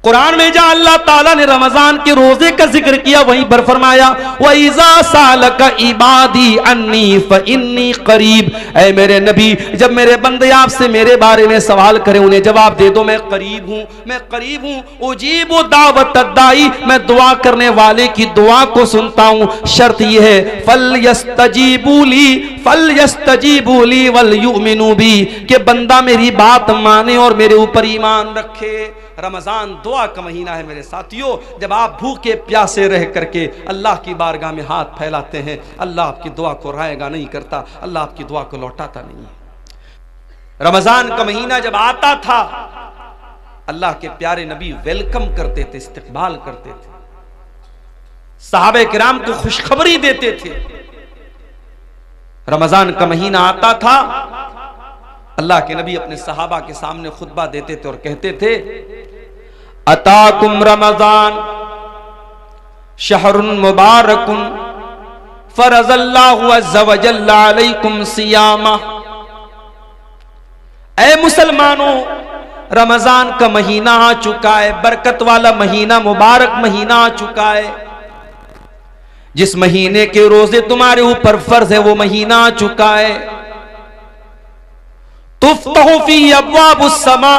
कुरान में जहां अल्लाह ताला ने रमजान के रोजे का जिक्र किया वहीं पर फरमाया वइज़ा सालका इबादी अन्नी फइन्नी करीब। ऐ मेरे नबी, जब मेरे बंदे आपसे मेरे बारे में सवाल करें उन्हें जवाब दे दो मैं करीब हूं, मैं करीब हूं। उजीबु दावत दाई, मैं दुआ करने वाले की दुआ को सुनता हूं। शर्त यह है फल यस्तजीबू ली वल युमिनू बी, कि बंदा मेरी बात माने और मेरे ऊपर ईमान रखे। रमजान दुआ का महीना है मेरे साथियों। जब आप भूखे प्यासे रह करके अल्लाह की बारगाह में हाथ फैलाते हैं, अल्लाह आपकी दुआ को रायगा नहीं करता, अल्लाह आपकी दुआ को लौटाता नहीं है। रमजान का महीना जब आता था अल्लाह के प्यारे नबी वेलकम करते थे, इस्तकबाल करते थे, सहाबे किराम को खुशखबरी देते थे। रमजान का महीना आता था, अल्लाह के नबी अपने सहाबा के सामने खुतबा देते थे और कहते थे अताकुम रमजान शहरुन मुबारकुन फरज़ल्लाहु अज़्ज़ा व जल्ला अलैकुम सियामा। ऐ मुसलमानों, रमजान का महीना आ चुका है, बरकत वाला महीना, मुबारक महीना आ चुका है। जिस महीने के रोजे तुम्हारे ऊपर फर्ज है वो महीना आ चुका है। तुफ्तहु फी अब्वाबुस समा,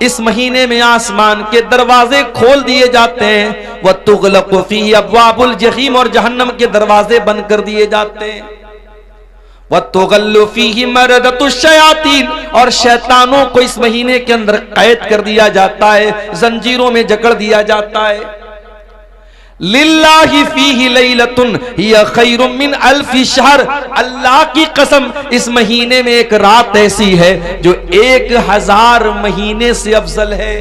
इस महीने में आसमान के दरवाजे खोल दिए जाते हैं। व तुगलक़ु फी अब्वाबुल जहीम, और जहन्नम के दरवाजे बंद कर दिए जाते हैं। व तुगल्लु फीहि मरदतुश शयातीन, और शैतानों को इस महीने के अंदर कैद कर दिया जाता है, जंजीरों में जकड़ दिया जाता है। लिल्लाहि फीहि लैलतुन हिया खैरुम मिन अल्फि शहर, अल्लाह की कसम इस महीने में एक रात ऐसी है जो 1000 महीने से अफजल है।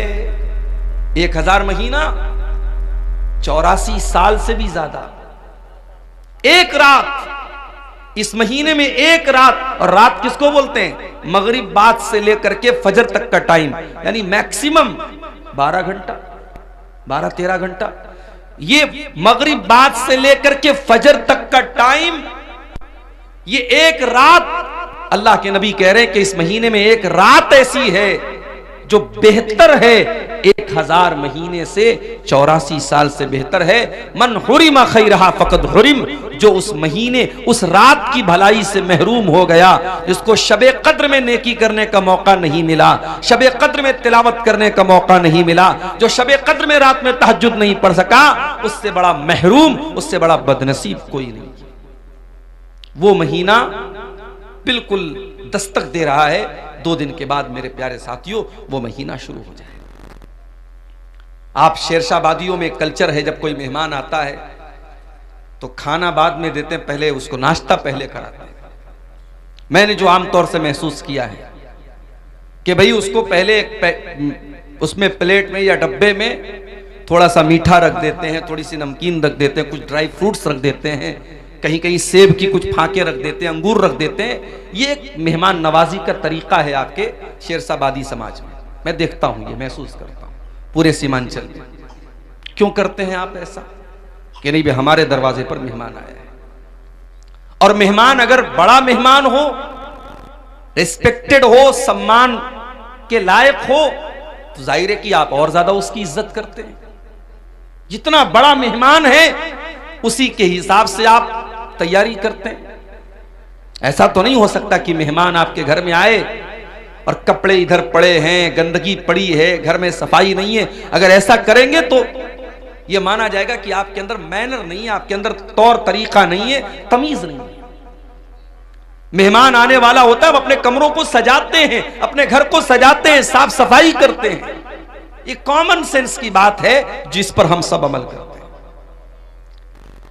1000 महीना 84 साल से भी ज्यादा। एक रात, इस महीने में एक रात, और रात किसको बोलते हैं? मगरिब बाद से लेकर के फजर तक का टाइम, यानी मैक्सिमम 12 घंटा, 12-13 घंटा। ये मगरिब बाद से लेकर के फजर तक का टाइम, ये एक रात, अल्लाह के नबी कह रहे हैं कि इस महीने में एक रात ऐसी है जो बेहतर है 1000 महीने से, 84 साल से बेहतर है। मन हुरिमा खैरहा फकद हुरिम, जो उस महीने, उस रात की भलाई से महरूम हो गया, जिसको शबे कद्र में नेकी करने का मौका नहीं मिला, शबे कद्र में तिलावत करने का मौका नहीं मिला, जो शबे कद्र में रात में तहज्जुद नहीं पढ़ सका, उससे बड़ा महरूम, उससे बड़ा बदनसीब कोई नहीं। वो महीना बिल्कुल दस्तक दे रहा है। 2 दिन के बाद मेरे प्यारे साथियों वो महीना शुरू हो जाए। आप शेरशाह वादियों में कल्चर है, जब कोई मेहमान आता है तो खाना बाद में देते हैं, पहले उसको नाश्ता पहले कराते हैं। मैंने जो आमतौर से महसूस किया है कि भाई उसको पहले उसमें प्लेट में या डब्बे में थोड़ा सा मीठा रख देते हैं, थोड़ी सी नमकीन रख देते हैं, कुछ ड्राई फ्रूट्स रख देते हैं, कहीं कहीं सेब की कुछ फाके रख देते हैं, अंगूर रख देते हैं। ये एक मेहमान नवाजी का तरीका है आपके शेरशाहबादी समाज में। मैं देखता हूं, ये महसूस करता हूं पूरे सीमांचल में। क्यों करते हैं आप ऐसा? कि नहीं भाई हमारे दरवाजे पर मेहमान आया है, और मेहमान अगर बड़ा मेहमान हो, रिस्पेक्टेड हो, सम्मान के लायक हो, तो जाहिर है कि आप और ज्यादा उसकी इज्जत करते हैं। जितना बड़ा मेहमान है उसी के हिसाब से आप तैयारी करते हैं। ऐसा तो नहीं हो सकता कि मेहमान आपके घर में आए और कपड़े इधर पड़े हैं, गंदगी पड़ी है, घर में सफाई नहीं है। अगर ऐसा करेंगे तो यह माना जाएगा कि आपके अंदर मैनर नहीं है, आपके अंदर तौर तरीका नहीं है, तमीज नहीं है। मेहमान आने वाला होता है, हम अपने कमरों को सजाते हैं, अपने घर को सजाते हैं, साफ सफाई करते हैं। ये कॉमन सेंस की बात है जिस पर हम सब अमल करते हैं।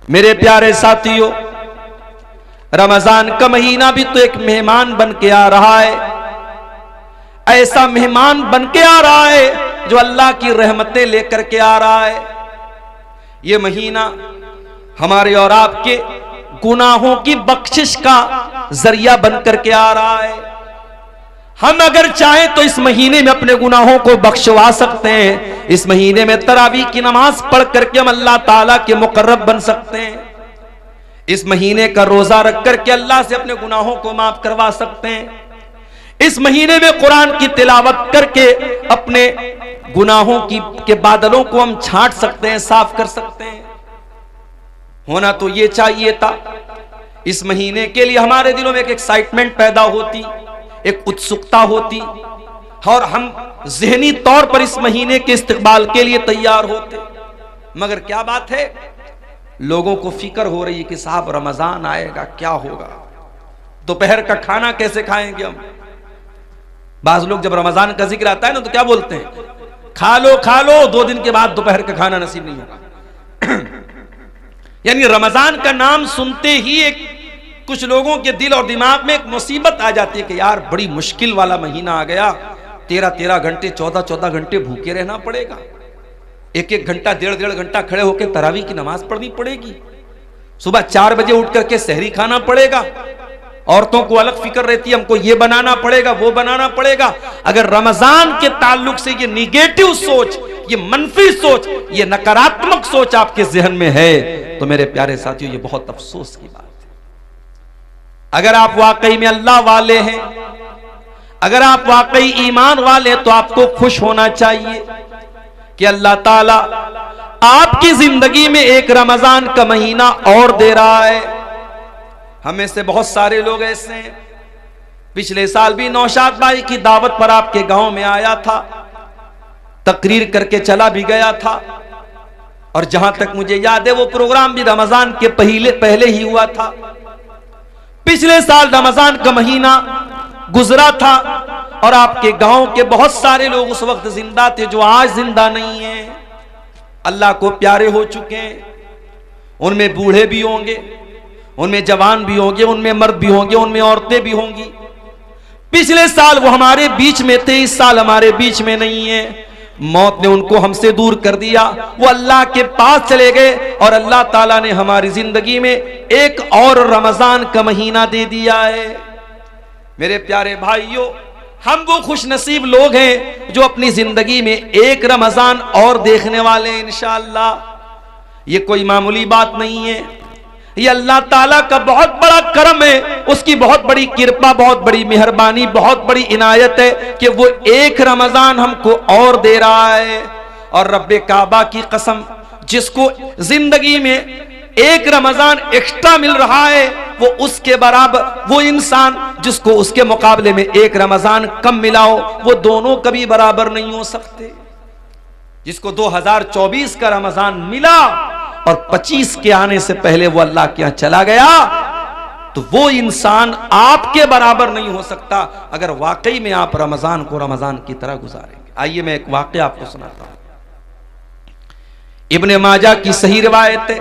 मेरे प्यारे साथियों, रमजान का महीना भी तो एक मेहमान बन के आ रहा है। ऐसा मेहमान बन के आ रहा है जो अल्लाह की रहमतें लेकर के आ रहा है। ये महीना हमारे और आपके गुनाहों की बख्शिश का जरिया बन करके आ रहा है। हम अगर चाहें तो इस महीने में अपने गुनाहों को बख्शवा सकते हैं। इस महीने में तरावी की नमाज पढ़ करके हम अल्लाह ताला के मुकर्रब बन सकते हैं। इस महीने का रोजा रख करके अल्लाह से अपने गुनाहों को माफ करवा सकते हैं। इस महीने में कुरान की तिलावत करके अपने गुनाहों के बादलों को हम छांट सकते हैं, साफ कर सकते हैं। होना तो ये चाहिए था, इस महीने के लिए हमारे दिलों में एक एक्साइटमेंट पैदा होती, एक उत्सुकता होती, और हम ज़हनी तौर पर इस महीने के इस्तकबाल के लिए तैयार होते। मगर क्या बात है, लोगों को फिक्र हो रही है कि साहब रमजान आएगा, क्या होगा, दोपहर का खाना कैसे खाएंगे हम। बाज लोग जब रमजान का जिक्र आता है ना तो क्या बोलते हैं, खा लो 2 दिन के बाद दोपहर का खाना नसीब नहीं होगा। यानी रमजान का नाम सुनते ही एक कुछ लोगों के दिल और दिमाग में एक मुसीबत आ जाती है कि यार बड़ी मुश्किल वाला महीना आ गया, 13 घंटे 14 घंटे भूखे रहना पड़ेगा, 1 घंटा 1.5 घंटा खड़े होकर तरावी की नमाज पढ़नी पड़ेगी, सुबह 4 बजे उठ करके सहरी खाना पड़ेगा, औरतों को अलग फिक्र रहती है, हमको ये बनाना पड़ेगा वो बनाना पड़ेगा। अगर रमजान के ताल्लुक से ये निगेटिव सोच, ये मनफी सोच, ये नकारात्मक सोच आपके जहन में है तो मेरे प्यारे साथियों ये बहुत अफसोस की बात है। अगर आप वाकई में अल्लाह वाले हैं, अगर आप वाकई ईमान वाले हैं तो आपको खुश होना चाहिए कि अल्लाह ताला आपकी जिंदगी में एक रमजान का महीना और दे रहा है। हमें से बहुत सारे लोग ऐसे हैं, पिछले साल भी नौशाद भाई की दावत पर आपके गांव में आया था, तकरीर करके चला भी गया था, और जहां तक मुझे याद है वो प्रोग्राम भी रमजान के पहले ही हुआ था। पिछले साल रमजान का महीना गुजरा था और आपके गांव के बहुत सारे लोग उस वक्त जिंदा थे जो आज जिंदा नहीं हैं, अल्लाह को प्यारे हो चुके हैं। उनमें बूढ़े भी होंगे, उनमें जवान भी होंगे, उनमें मर्द भी होंगे, उनमें औरतें भी होंगी। पिछले साल वो हमारे बीच में थे, इस साल हमारे बीच में नहीं है। मौत ने उनको हमसे दूर कर दिया, वो अल्लाह के पास चले गए और अल्लाह ताला ने हमारी जिंदगी में एक और रमजान का महीना दे दिया है। मेरे प्यारे भाइयों, हम वो खुश नसीब लोग हैं जो अपनी जिंदगी में एक रमजान और देखने वाले हैं इंशाअल्लाह। ये कोई मामूली बात नहीं है, ये अल्लाह ताला का बहुत बड़ा करम है, उसकी बहुत बड़ी कृपा, बहुत बड़ी मेहरबानी, बहुत बड़ी इनायत है कि वो एक रमजान हमको और दे रहा है। और रब्बे काबा की कसम, जिसको जिंदगी में एक रमजान एक्स्ट्रा मिल रहा है वो उसके बराबर, वो इंसान जिसको उसके मुकाबले में एक रमजान कम मिला हो, वो दोनों कभी बराबर नहीं हो सकते। जिसको 2024 का रमजान मिला और 25 के आने से पहले वो अल्लाह के यहां चला गया, तो वो इंसान आपके बराबर नहीं हो सकता अगर वाकई में आप रमजान को रमजान की तरह गुजारेंगे। आइए मैं एक वाकया आपको सुनाता हूं। इब्ने माजा की सही रिवायत है,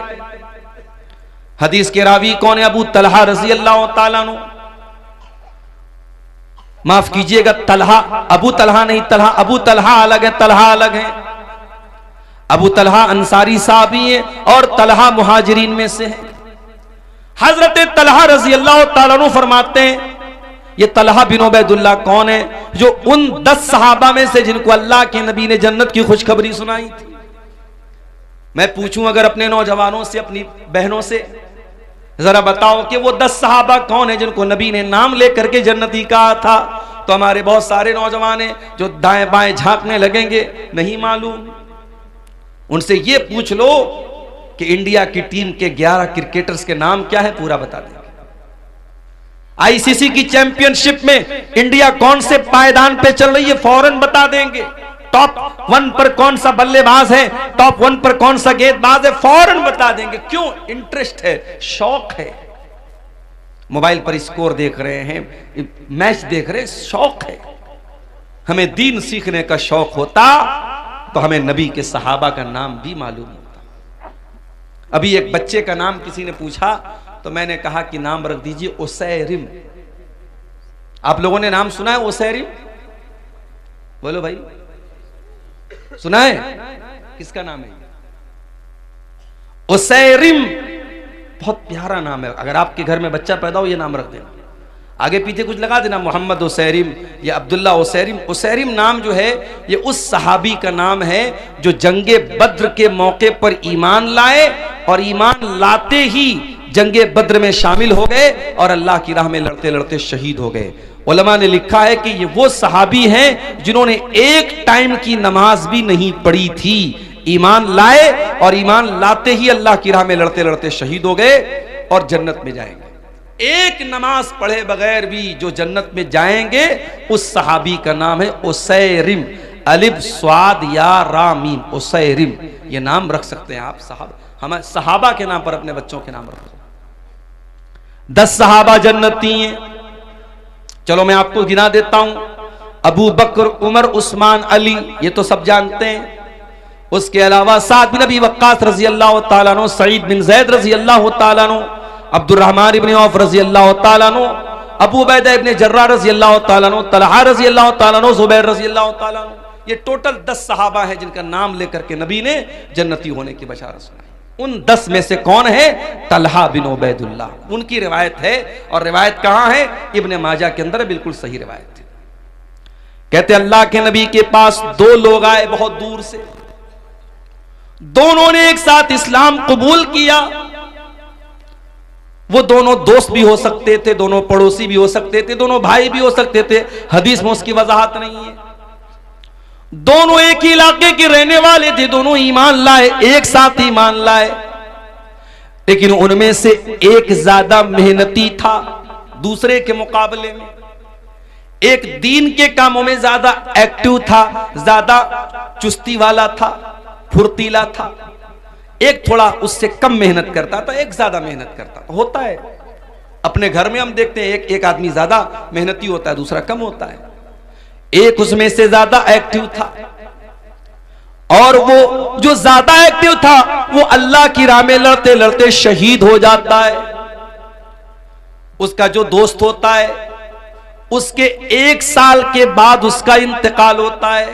हदीस के रावी कौन है? अबू तलहा रजी अल्लाह ताला अन्हु। माफ कीजिएगा, तलहा, अबू तलहा नहीं, तलहा, अबू तलहा अलग है, तलहा अलग है। अबू तलहा अंसारी साहबी है और तलहा मुहाजिरीन में से है। हजरत तलहा रजी अल्लाह ताला अन्हु फरमाते हैं, ये तलहा बिन उबैदुल्लाह कौन है? जो उन 10 सहाबा में से जिनको अल्लाह के नबी ने जन्नत की खुशखबरी सुनाई थी। मैं पूछूं अगर अपने नौजवानों से, अपनी बहनों से, जरा बताओ कि वो 10 सहाबा कौन है जिनको नबी ने नाम लेकर के जन्नती कहा था, तो हमारे बहुत सारे नौजवान हैं जो दाएं बाएं झांकने लगेंगे, नहीं मालूम। उनसे ये पूछ लो कि इंडिया की टीम के 11 क्रिकेटर्स के नाम क्या है, पूरा बता देंगे। आईसीसी की चैंपियनशिप में इंडिया कौन से पायदान पे चल रही है, फौरन बता देंगे। टॉप 1 पर कौन सा बल्लेबाज है, टॉप 1 पर कौन सा गेंदबाज है, फौरन बता देंगे। क्यों? इंटरेस्ट है, शौक है। मोबाइल पर स्कोर देख रहे हैं, मैच देख रहे हैं, शौक है। हमें दीन सीखने का शौक होता तो हमें नबी के सहाबा का नाम भी मालूम होता। अभी एक बच्चे का नाम किसी ने पूछा तो मैंने कहा कि नाम रख दीजिए उसैरिम। आप लोगों ने नाम सुना है उसैरिम? बोलो भाई, सुना है? किसका नाम है उसैरिम? बहुत प्यारा नाम है। अगर आपके घर में बच्चा पैदा हो, ये नाम रख देना, आगे पीछे कुछ लगा देना, मोहम्मद उसैरिम या अब्दुल्ला उसैरिम। उसैरिम नाम जो है ये उस सहाबी का नाम है जो जंगे बद्र के मौके पर ईमान लाए और ईमान लाते ही जंगे बद्र में शामिल हो गए और अल्लाह की राह में लड़ते लड़ते शहीद हो गए। उलमा ने लिखा है कि ये वो सहाबी हैं जिन्होंने एक टाइम की नमाज भी नहीं पढ़ी थी, ईमान लाए और ईमान लाते ही अल्लाह की राह में लड़ते लड़ते शहीद हो गए और जन्नत में जाएंगे। एक नमाज पढ़े बगैर भी जो जन्नत में जाएंगे उस सहाबी का नाम है उसैरिम, अलिफ स्वाद या रामीम, उसैरिम। ये नाम रख सकते हैं आप, हम सहाबा के नाम पर अपने बच्चों के नाम रखो। 10 सहाबा जन्नती हैं। चलो मैं आपको गिना देता हूं। अबू बकर, उमर, उस्मान, अली, ये तो सब जानते हैं। उसके अलावा साद बिन अबी वक्कास रजी अल्लाह तआला अन्हु, सईद बिन ज़ैद रजी अल्लाह तआला अन्हु, अब्दुर्रहमान इब्न औफ रजी अल्लाह तआला अन्हु, अबू उबैदा इब्न जर्राह रजी अल्लाह तआला अन्हु, तलहा रजी अल्लाह तआला अन्हु, जुबैर रजी अल्लाह तआला अन्हु। ये टोटल 10 सहाबा हैं जिनका नाम लेकर के नबी ने जन्नती होने की बशारत सुनाई। उन 10 में से कौन है? तलहा बिन उबैदुल्लाह। उनकी रिवायत है, और रिवायत कहां है? इब्ने माजा के अंदर, बिल्कुल सही रिवायत है। कहते अल्लाह के नबी के पास 2 लोग आए बहुत दूर से। दोनों ने एक साथ इस्लाम कबूल किया। वो दोनों दोस्त भी हो सकते थे, दोनों पड़ोसी भी हो सकते थे, दोनों भाई भी हो सकते थे, हदीस में उसकी वजाहत नहीं है। दोनों एक ही इलाके के रहने वाले थे, दोनों ईमान लाए, एक साथ ईमान लाए। लेकिन उनमें से एक ज्यादा मेहनती था दूसरे के मुकाबले में। एक दीन के कामों में ज्यादा एक्टिव था, ज्यादा चुस्ती वाला था, फुर्तीला था। एक थोड़ा उससे कम मेहनत करता था, एक ज्यादा मेहनत करता था। होता है अपने घर में, हम देखते हैं एक आदमी ज्यादा मेहनती होता है, दूसरा कम होता है। एक उसमें से ज्यादा एक्टिव था, और वो जो ज्यादा एक्टिव था वो अल्लाह की राह में लड़ते लड़ते शहीद हो जाता है। उसका जो दोस्त होता है उसके 1 साल के बाद उसका इंतकाल होता है।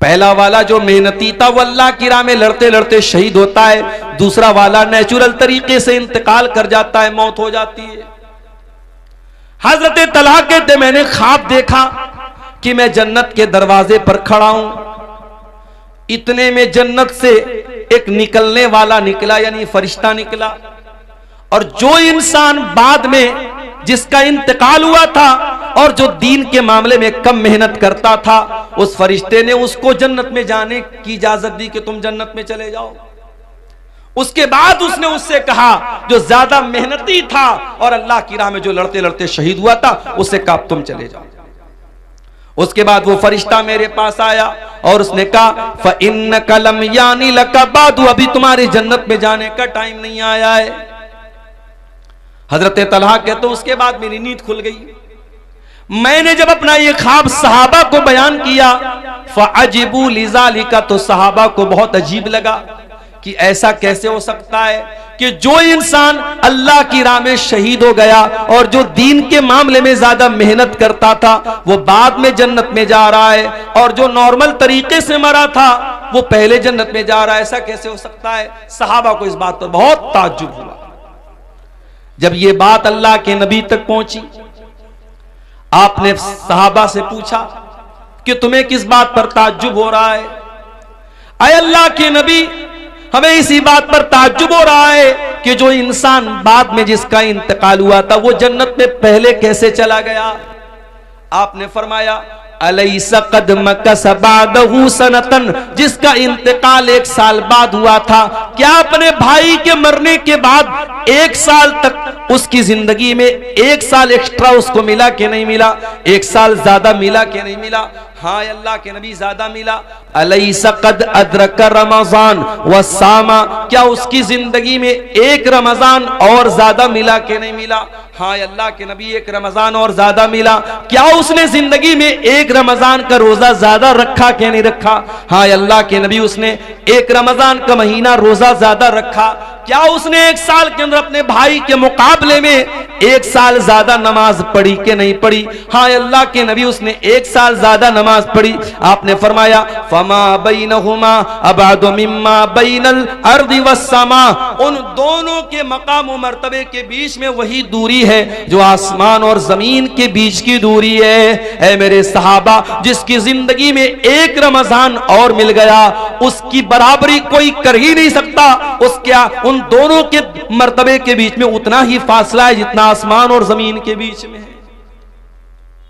पहला वाला जो मेहनती था वो अल्लाह की राह में लड़ते लड़ते शहीद होता है, दूसरा वाला नेचुरल तरीके से इंतकाल कर जाता है, मौत हो जाती है। हजरत तलहा कहते मैंने ख्वाब देखा कि मैं जन्नत के दरवाजे पर खड़ा हूं। इतने में जन्नत से एक निकलने वाला निकला, यानी फरिश्ता निकला, और जो इंसान बाद में जिसका इंतकाल हुआ था और जो दीन के मामले में कम मेहनत करता था, उस फरिश्ते ने उसको जन्नत में जाने की इजाजत दी कि तुम जन्नत में चले जाओ। उसके बाद उसने उससे कहा जो ज्यादा मेहनती था और अल्लाह की राह में जो लड़ते लड़ते शहीद हुआ था, उससे कहा तुम चले जाओ। उसके बाद वो फरिश्ता मेरे पास आया और उसने कहा फ़इन्नका लम यानी लका बादु, अभी तुम्हारे जन्नत में जाने का टाइम नहीं आया है। हजरत तलहा कहते उसके बाद मेरी नींद खुल गई। मैंने जब अपना ये ख्वाब सहाबा को बयान किया, फ़अजिबू लिज़ालिका, तो सहाबा को बहुत अजीब लगा कि ऐसा कैसे हो सकता है कि जो इंसान अल्लाह की राह में शहीद हो गया और जो दीन के मामले में ज्यादा मेहनत करता था वो बाद में जन्नत में जा रहा है, और जो नॉर्मल तरीके से मरा था वो पहले जन्नत में जा रहा है। ऐसा कैसे हो सकता है? सहाबा को इस बात पर बहुत ताज्जुब हुआ। जब ये बात अल्लाह के नबी तक पहुंची, आपने सहाबा से पूछा कि तुम्हें किस बात पर ताज्जुब हो रहा है? आए अल्लाह के नबी, हमें इसी बात पर ताज्जुब हो रहा है कि जो इंसान बाद में जिसका इंतकाल हुआ था वो जन्नत में पहले कैसे चला गया। आपने फरमाया अलैसा कद मकस बादहु सनतन, जिसका इंतकाल 1 साल बाद हुआ था, क्या अपने भाई के मरने के बाद 1 साल तक उसकी जिंदगी में 1 साल एक्स्ट्रा उसको मिला कि नहीं मिला? 1 साल ज्यादा मिला कि नहीं मिला? हाँ अल्लाह के नबी, ज्यादा मिला। अलैसा कद अदरक रमजान व सामा, क्या उसकी जिंदगी में 1 रमजान और ज्यादा मिला कि नहीं मिला? हाँ अल्लाह के नबी, 1 रमजान और ज्यादा मिला। क्या उसने जिंदगी में 1 रमजान का रोजा ज्यादा रखा कि नहीं रखा? हाँ अल्लाह के नबी, उसने 1 रमजान का महीना रोजा ज्यादा रखा। क्या उसने 1 साल के अंदर अपने भाई के मुकाबले में 1 साल ज्यादा नमाज पढ़ी कि नहीं पढ़ी? हाँ अल्लाह के नबी, उसने 1 साल ज्यादा नमाज पढ़ी। आपने फरमाया फमा बैनहुमा अबादु मिम्मा बैनल अर्दि वस्समा, उन दोनों के मकाम और मर्तबे के बीच में वही दूरी है जो आसमान और जमीन के बीच की दूरी है। ऐ मेरे सहाबा, जिसकी जिंदगी में 1 रमजान और मिल गया उसकी बराबरी कोई कर ही नहीं सकता। उन दोनों के मर्तबे के बीच में उतना ही फासला है जितना आसमान और जमीन के बीच में है।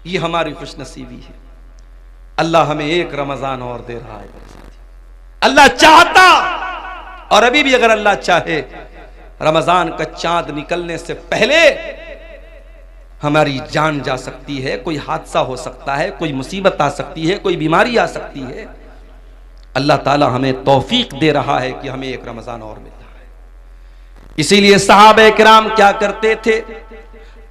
ये हमारी खुशनसीबी है। अल्लाह हमें एक रमजान और दे रहा है। अल्लाह चाहता, और अभी भी अगर अल्लाह चाहे, रमजान का चांद निकलने से पहले हमारी जान जा सकती है, कोई हादसा हो सकता है, कोई मुसीबत आ सकती है, कोई बीमारी आ सकती है। अल्लाह ताला हमें तौफीक दे रहा है कि हमें एक रमजान और मिल रहा है। इसीलिए सहाबा किराम क्या करते थे,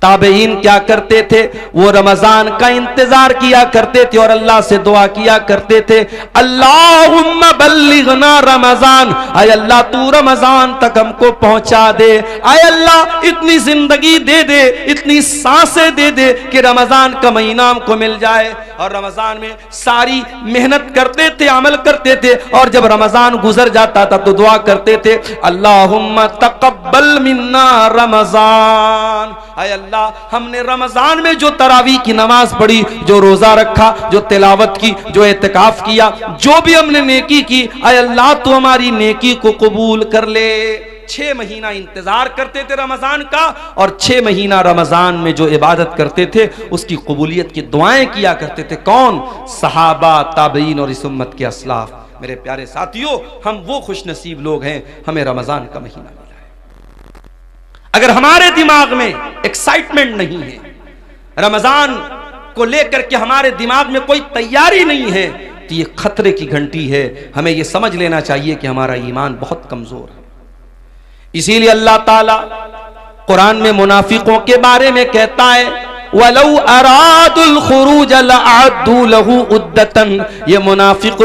ताबईन क्या करते थे, वो रमजान का इंतजार किया करते थे और अल्लाह से दुआ किया करते थे, अल्लाहुम्मा बल्लिगना रमजान, आय अल्लाह तू रमजान तक हमको पहुंचा दे, आय अल्लाह इतनी जिंदगी दे दे, इतनी सांसें दे दे कि रमजान का महीना हमको मिल जाए। और रमजान में सारी मेहनत करते थे, अमल करते थे, और जब रमजान गुजर जाता था तो दुआ करते थे, अल्लाहुम्मा तक़ब्बल मिन्ना रमजान, आय अल्लाह हमने रमजान में जो तरावी की नमाज पढ़ी, जो रोजा रखा, जो तिलावत की, जो एतकाफ किया, जो भी हमने नेकी की, आय अल्लाह तू हमारी नेकी को कबूल कर ले। 6 महीना इंतजार करते थे रमजान का, और 6 महीना रमजान में जो इबादत करते थे उसकी कबूलियत की दुआएं किया करते थे। कौन? सहाबा, ताबईन और इस उम्मत के असलाफ। मेरे प्यारे साथियों, हम वो खुशनसीब लोग हैं, हमें रमजान का महीना मिला है। अगर हमारे दिमाग में एक्साइटमेंट नहीं है, रमजान को लेकर के हमारे दिमाग में कोई तैयारी नहीं है, तो ये खतरे की घंटी है। हमें ये समझ लेना चाहिए कि हमारा ईमान बहुत कमजोर है। इसीलिए अल्लाह ताला कुरान में मुनाफिकों के बारे में कहता है, वलौ अरादुल खुरूज लअद्दू लहू उद्दतन। ये मुनाफिक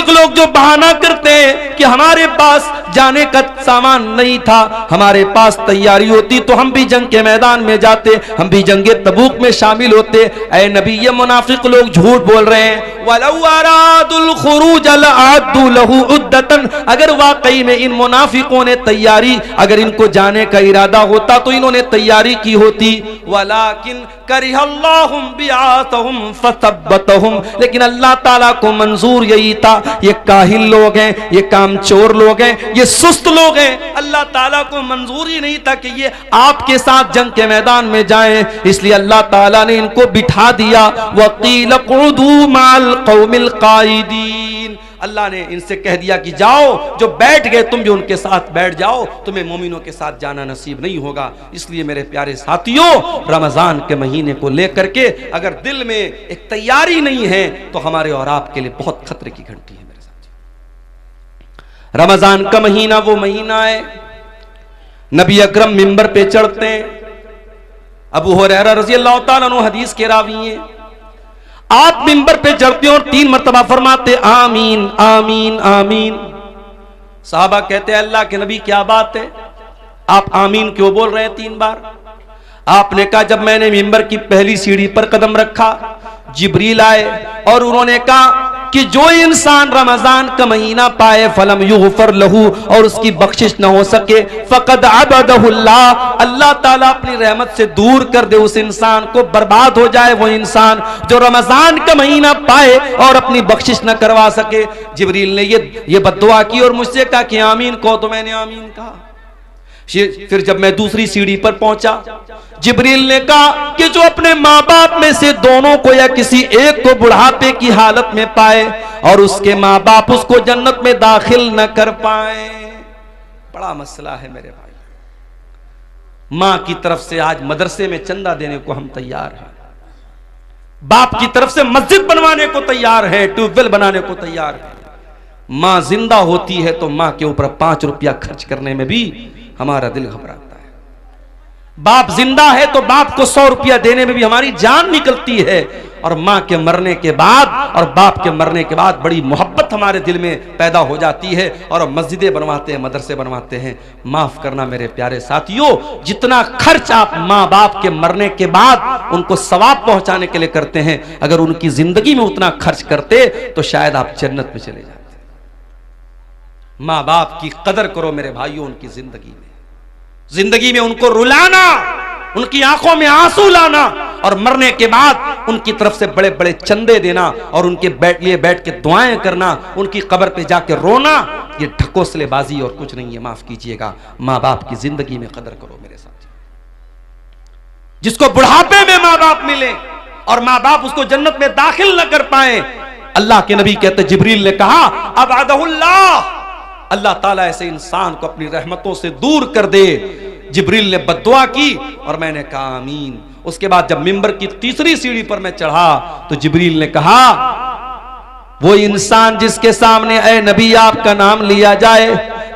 लोग जो बहाना करते हैं कि हमारे पास जाने का सामान नहीं था, हमारे पास तैयारी होती तो हम भी जंग के मैदान में जाते, हम भी जंगे तबूक में शामिल होते। ऐ नबी, ये मुनाफिक लोग झूठ बोल रहे हैं। वलौ अरादुल खुरूज लअद्दू लहू उद्दतन, अगर वाकई में इन मुनाफिकों ने तैयारी, अगर इनको जाने का इरादा होता तो इन्होंने तैयारी की होती। वलाकिन करिहल्लाहुम बिआतहुम फसब्बतहुम, लेकिन अल्लाह ताला को मंजूर यही था, ये काहिल लोग हैं, ये कामचोर लोग हैं, ये सुस्त लोग हैं। अल्लाह ताला को मंजूर ही नहीं था कि ये आपके साथ जंग के मैदान में जाएं, इसलिए अल्लाह ताला ने इनको बिठा दिया। वकील क़ुदू माल क़ौमिल क़ाइदीन, अल्लाह ने इनसे कह दिया कि जाओ, जो बैठ गए तुम भी उनके साथ बैठ जाओ, तुम्हें मोमिनों के साथ जाना नसीब नहीं होगा। इसलिए मेरे प्यारे साथियों, रमजान के महीने को लेकर के अगर दिल में एक तैयारी नहीं है तो हमारे और आपके लिए बहुत खतरे की घंटी है। मेरे साथ रमजान का महीना वो महीना है, नबी अकरम मिंबर पे चढ़ते हैं। अबू हुरैरा रज़ी अल्लाह ताला अन्हु हदीस के रावी हैं। आप मिंबर पे चढ़ते और 3 मरतबा फरमाते आमीन आमीन आमीन। साहबा कहते हैं, अल्लाह के नबी क्या बात है, आप आमीन क्यों बोल रहे हैं 3 बार? आपने कहा, जब मैंने मिंबर की पहली सीढ़ी पर कदम रखा, जिब्रील आए और उन्होंने कहा कि जो इंसान रमजान का महीना पाए फलम युगफर लहू, और उसकी बख्शिश न हो सके, फकद अबदहुल्लाह, अल्लाह ताला अपनी रहमत से दूर कर दे उस इंसान को, बर्बाद हो जाए वो इंसान जो रमजान का महीना पाए और अपनी बख्शिश न करवा सके। जिब्रील ने ये बद्दुआ की और मुझसे कहा कि आमीन कहो, तो मैंने आमीन कहा। फिर जब मैं दूसरी सीढ़ी पर पहुंचा, जिब्रील ने कहा कि जो अपने माँ बाप में से दोनों को या किसी एक को बुढ़ापे की हालत में पाए और उसके माँ बाप उसको जन्नत में दाखिल न कर पाए। बड़ा मसला है मेरे भाई। माँ की तरफ से आज मदरसे में चंदा देने को हम तैयार हैं, बाप की तरफ से मस्जिद बनवाने को तैयार है, ट्यूबवेल बनाने को तैयार है। माँ जिंदा होती है तो माँ के ऊपर 5 रुपया खर्च करने में भी हमारा दिल घबराता है। बाप जिंदा है तो बाप को 100 रुपया देने में भी हमारी जान निकलती है। और माँ के मरने के बाद और बाप के मरने के बाद बड़ी मोहब्बत हमारे दिल में पैदा हो जाती है और मस्जिदें बनवाते हैं, मदरसे बनवाते हैं। माफ करना मेरे प्यारे साथियों, जितना खर्च आप माँ बाप के मरने के बाद उनको सवाब पहुंचाने के लिए करते हैं, अगर उनकी जिंदगी में उतना खर्च करते तो शायद आप जन्नत में चले जाते। माँ बाप की कदर करो मेरे भाइयों, उनकी जिंदगी में उनको रुलाना, उनकी आंखों में आंसू लाना और मरने के बाद उनकी तरफ से बड़े बड़े चंदे देना और उनके लिए बैठ के दुआएं करना, उनकी कब्र पे जाके रोना, ये ढकोसलेबाजी और कुछ नहीं है। माफ कीजिएगा, माँ बाप की जिंदगी में कदर करो मेरे साथ। जिसको बुढ़ापे में माँ बाप मिले और माँ बाप उसको जन्नत में दाखिल न कर पाए। अल्लाह के नबी कहते जिब्रील ने कहा अबादहुल्लाह, अल्लाह ताला ऐसे इंसान को अपनी रहमतों से दूर कर दे। जिब्रील ने बद्दुआ की और मैंने कहा आमीन। उसके बाद जब मिंबर की तीसरी सीढ़ी पर मैं चढ़ा तो जिब्रील ने कहा वो इंसान जिसके सामने ऐ नबी आपका नाम लिया जाए,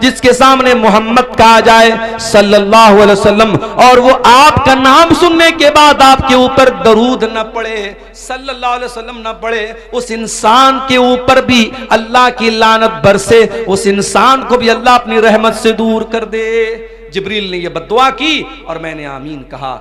जिसके सामने मोहम्मद कहा जाए सल्लल्लाहु अलैहि वसल्लम, और वो आपका नाम सुनने के बाद आपके ऊपर दरूद न पड़े, सल्लल्लाहु अलैहि वसल्लम न पड़े, उस इंसान के ऊपर भी अल्लाह की लानत बरसे, उस इंसान को भी अल्लाह अपनी रहमत से दूर कर दे। जिब्रील ने यह बद्दुआ की और मैंने आमीन कहा।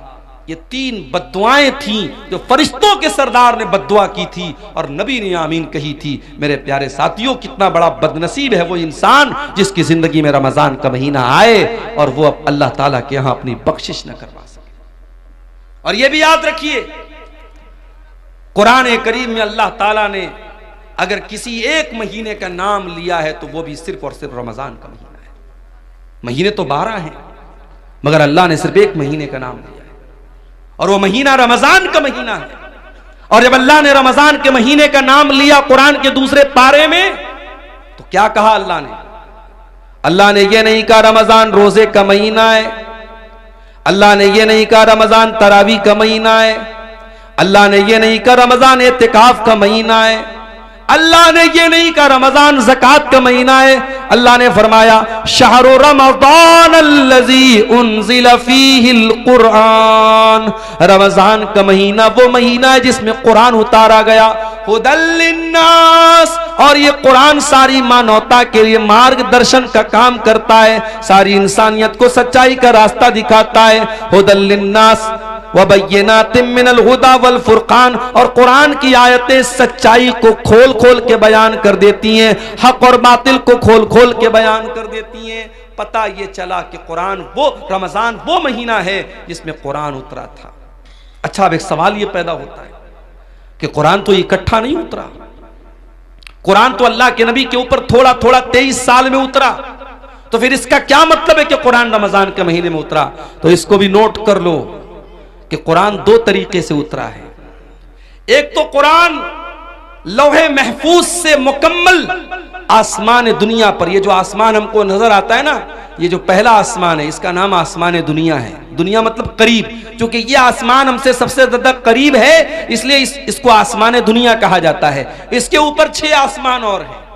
ये 3 बद्दुआएं थीं जो फरिश्तों के सरदार ने बद्दुआ की थी और नबी ने आमीन कही थी। मेरे प्यारे साथियों, कितना बड़ा बदनसीब है वो इंसान जिसकी जिंदगी में रमजान का महीना आए और वो अब अल्लाह ताला के यहां अपनी बख्शिश न करवा सके। और ये भी याद रखिए, कुरान करीम में अल्लाह ताला ने अगर किसी एक महीने का नाम लिया है तो वो भी सिर्फ और सिर्फ रमजान का महीना है। महीने तो 12 हैं मगर अल्लाह ने सिर्फ एक महीने का नाम लिया और वो महीना रमजान का महीना है। और जब अल्लाह ने रमजान के महीने का नाम लिया कुरान के दूसरे पारे में तो क्या कहा अल्लाह ने? अल्लाह ने ये नहीं कहा रमजान रोजे का महीना है, अल्लाह ने ये नहीं कहा रमजान तरावी का महीना है, अल्लाह ने ये नहीं कहा रमजान एतिकाफ का महीना है, अल्लाह ने ये नहीं कहा रमजान ज़कात का महीना है। अल्लाह ने फरमाया शहरु रमज़ान अल्लज़ी उन्ज़िला फ़ीहिल कुरान, रमजान का महीना वो महीना है जिसमें कुरान उतारा गया। हुदल लिन्नास, और ये कुरान सारी मानवता के लिए मार्गदर्शन का काम करता है, सारी इंसानियत को सच्चाई का रास्ता दिखाता है। हुदल लिन्नास व बय्यिनातिम मिनल हुदा वल फुरकान, और कुरान की आयतें सच्चाई को खोल खोल के बयान कर देती हैं, हक और बातिल को खोल खोल के बयान कर देती हैं। पता ये चला कि कुरान वो रमजान वो महीना है जिसमें कुरान उतरा था। अच्छा, अब एक सवाल ये पैदा होता है कि कुरान तो इकट्ठा नहीं उतरा, कुरान तो अल्लाह के नबी के ऊपर थोड़ा थोड़ा 23 साल में उतरा, तो फिर इसका क्या मतलब है कि कुरान रमजान के महीने में उतरा? तो इसको भी नोट कर लो कि कुरान 2 तरीके से उतरा है। एक तो कुरान लौहे महफूज से मुकम्मल आसमान दुनिया पर, ये जो आसमान हमको नजर आता है ना, ये जो पहला आसमान है इसका नाम आसमान दुनिया है। दुनिया मतलब करीब, क्योंकि ये आसमान हमसे सबसे ज्यादा करीब है इसलिए इसको आसमान दुनिया कहा जाता है। इसके ऊपर 6 आसमान और हैं।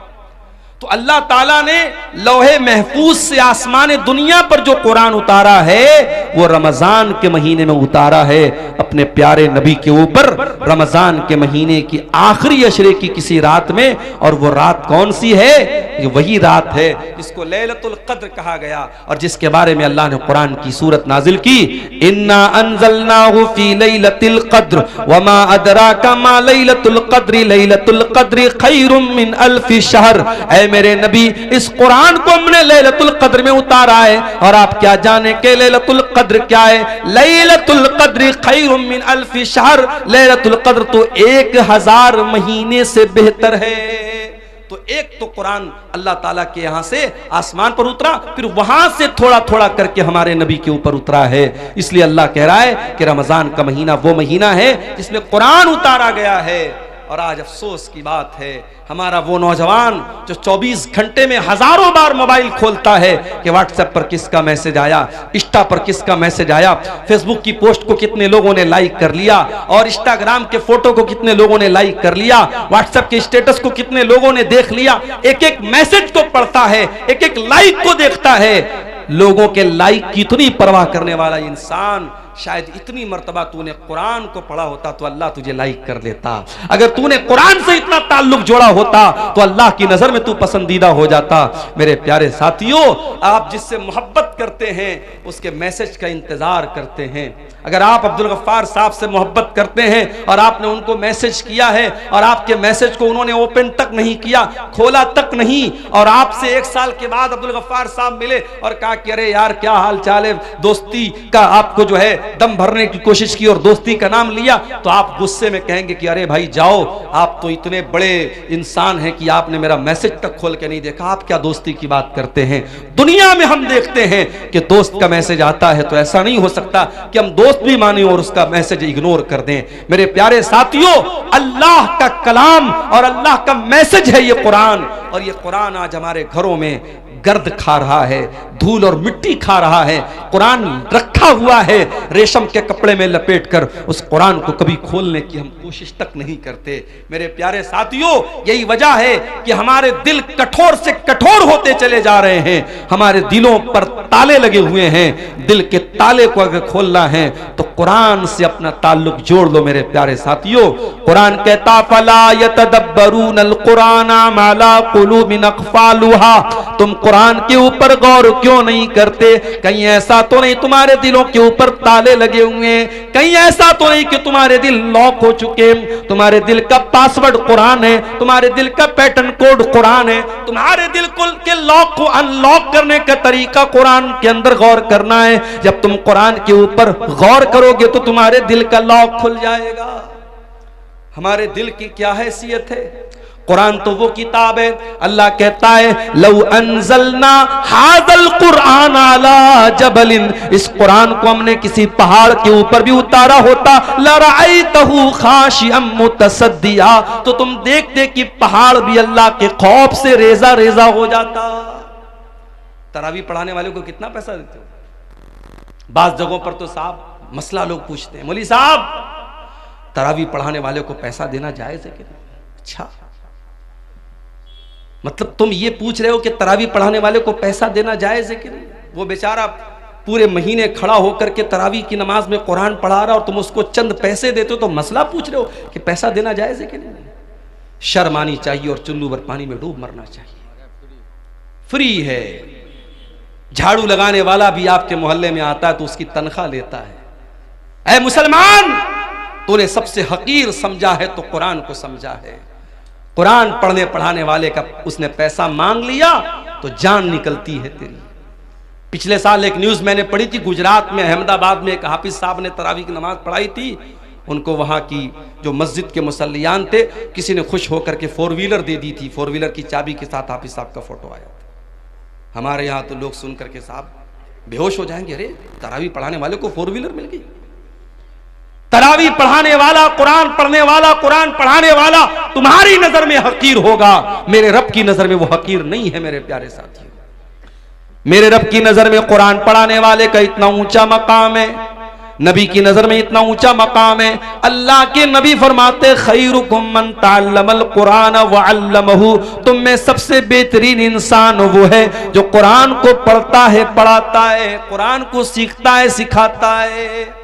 तो अल्लाह ताला ने लौहे महफूज से आसमान दुनिया पर जो कुरान उतारा है वो रमजान के महीने में उतारा है अपने प्यारे नबी के ऊपर, रमजान के महीने की आखिरी अशरे की किसी रात में। और वो रात कौन सी है? ये वही रात है जिसको लैलतुल कद्र कहा गया और जिसके बारे में अल्लाह ने कुरान की सूरत नाजिल की, इन्ना अंज़लनाहु फी लैलतिल कद्र वमा अदराका मा लैलतुल कद्र लैलतुल कद्र खैरुम मिन अल्फि शहर। ऐ मेरे नबी, इस कुरान को हमने लैलतुल कद्र में उतारा है और आप क्या जाने के लैलतुल कद्र क्या है? लैलतुल कद्र खैरुम मिन अल्फि शहर, लैलतुल कद्र तो 1000 महीने से बेहतर है। तो एक तो कुरान अल्लाह ताला के यहां से आसमान पर उतरा, फिर वहां से थोड़ा थोड़ा करके हमारे नबी के ऊपर उतरा है। इसलिए अल्लाह कह रहा है कि रमजान का महीना वो महीना है जिसमें कुरान उतारा गया है। और आज अफसोस की बात है, हमारा वो नौजवान जो 24 घंटे में हजारों बार मोबाइल खोलता है कि व्हाट्सएप पर किसका मैसेज आया, इंस्टा पर किसका मैसेज आया, फेसबुक की पोस्ट को कितने लोगों ने लाइक कर लिया और इंस्टाग्राम के फोटो को कितने लोगों ने लाइक कर लिया, व्हाट्सएप के स्टेटस को कितने लोगों ने देख लिया। एक एक मैसेज को पढ़ता है, एक एक लाइक को देखता है। लोगों के लाइक की इतनी परवाह करने वाला इंसान, शायद इतनी मर्तबा तूने कुरान को पढ़ा होता तो अल्लाह तुझे लाइक कर लेता। अगर तूने कुरान से इतना ताल्लुक जोड़ा होता तो अल्लाह की नजर में तू पसंदीदा हो जाता। मेरे प्यारे साथियों, आप जिससे मोहब्बत करते हैं उसके मैसेज का इंतजार करते हैं। अगर आप अब्दुल गफ्फार साहब से मोहब्बत करते हैं और आपने उनको मैसेज किया है और आपके मैसेज को उन्होंने ओपन तक नहीं किया, खोला तक नहीं, और आपसे 1 साल के बाद अब्दुल गफ्फार साहब मिले और कहा कि अरे यार क्या हाल चाल है, दोस्ती का आपको जो है दम भरने की कोशिश की और दोस्ती का नाम लिया, तो आप गुस्से में कहेंगे कि अरे भाई जाओ, आप तो इतने बड़े इंसान हैं कि आपने मेरा मैसेज तक खोल के नहीं देखा, आप क्या दोस्ती की बात करते हैं। दुनिया में हम देखते हैं कि दोस्त का मैसेज आता है तो ऐसा नहीं हो सकता कि हम दोस्त भी माने और उसका मैसेज इग्नोर कर दें। मेरे प्यारे साथियों, अल्लाह का कलाम और अल्लाह का मैसेज है ये कुरान, और ये कुरान आज हमारे घरों में गर्द खा रहा है, धूल और मिट्टी खा रहा है। कुरान रखा हुआ है रेशम के कपड़े में लपेटकर, उस कुरान को कभी खोलने की हम कोशिश तक नहीं करते। मेरे प्यारे साथियों, यही वजह है कि हमारे दिल कठोर से कठोर होते चले जा रहे हैं, हमारे दिलों पर ताले लगे हुए हैं। दिल के ताले को अगर खोलना है तो कुरान से अपना ताल्लुक जोड़ लो। मेरे प्यारे साथियों, कुरान कहता फला यतदब्बरूनल कुराना माला कुलूबिन अक़फ़ालुहा, तुम कुरान के ऊपर गौर क्यों नहीं करते? कहीं ऐसा तो नहीं तुम्हारे दिलों के ऊपर ताले लगे हुए हैं, कहीं ऐसा तो नहीं कि तुम्हारे दिल लॉक हो चुके, तुम्हारे दिल का पासवर्ड कुरान है, तुम्हारे दिल का पैटर्न कोड कुरान है, तुम्हारे दिल के लॉक को अनलॉक करने का तरीका कुरान के अंदर गौर करना है। जब तुम कुरान के ऊपर गौर करोगे तो तुम्हारे दिल का लॉक खुल जाएगा। हमारे दिल की क्या हैसियत है? कुरान तो वो किताब है, अल्लाह कहता है लौ अंज़लना हाज़ल कुरान अला जबलिन, इस कुरान को हमने किसी पहाड़ के ऊपर भी उतारा होता, लरअयतहु खाशिअम मुतसद्दिया, तो तुम देखते कि पहाड़ भी अल्लाह के खौफ से रेजा रेजा हो जाता। तरावी पढ़ाने वाले को कितना पैसा देते हो? बास जगहों पर तो साहब मसला लोग पूछते हैं, मौलवी साहब तरावी पढ़ाने वाले को पैसा देना जायज है कि नहीं? अच्छा, मतलब तुम ये पूछ रहे हो कि तरावी पढ़ाने वाले को पैसा देना जायज है कि नहीं? वो बेचारा पूरे महीने खड़ा होकर के तरावी की नमाज में कुरान पढ़ा रहा और तुम उसको चंद पैसे देते हो तो मसला पूछ रहे हो कि पैसा देना जायज है कि नहीं? शर्म आनी चाहिए और चुल्लू भर पानी में डूब मरना चाहिए। फ्री है। झाड़ू लगाने वाला भी आपके मोहल्ले में आता है तो उसकी तनख्वाह लेता है। ऐ मुसलमान, तूने सबसे हकीर समझा है तो कुरान को समझा है। कुरान पढ़ने पढ़ाने वाले का उसने पैसा मांग लिया तो जान निकलती है तेरी। पिछले साल एक न्यूज मैंने पढ़ी थी, गुजरात में अहमदाबाद में एक हाफिज साहब ने तरावी की नमाज पढ़ाई थी। उनको वहां की जो मस्जिद के मुसल्लियान थे, किसी ने खुश होकर के 4 व्हीलर दे दी थी। 4 व्हीलर की चाबी के साथ हाफिज साहब का फोटो आया था। हमारे यहाँ तो लोग सुन करके साहब बेहोश हो जाएंगे, अरे तरावी पढ़ाने वाले को 4 व्हीलर मिल गई। तरावी पढ़ाने वाला, कुरान पढ़ने वाला, कुरान पढ़ाने वाला तुम्हारी नजर में हकीर होगा, मेरे रब की नजर में वो हकीर नहीं है। मेरे प्यारे साथियों, मेरे रब की नजर में कुरान पढ़ाने वाले का इतना ऊंचा मकाम है, नबी की नजर में इतना ऊंचा मकाम है। अल्लाह के नबी फरमाते खैरुकुम मन तअल्लमल कुरान व अल्लमहु, तुम में सबसे बेहतरीन इंसान वो है जो कुरान को पढ़ता है, पढ़ाता है, कुरान को सीखता है, सिखाता है।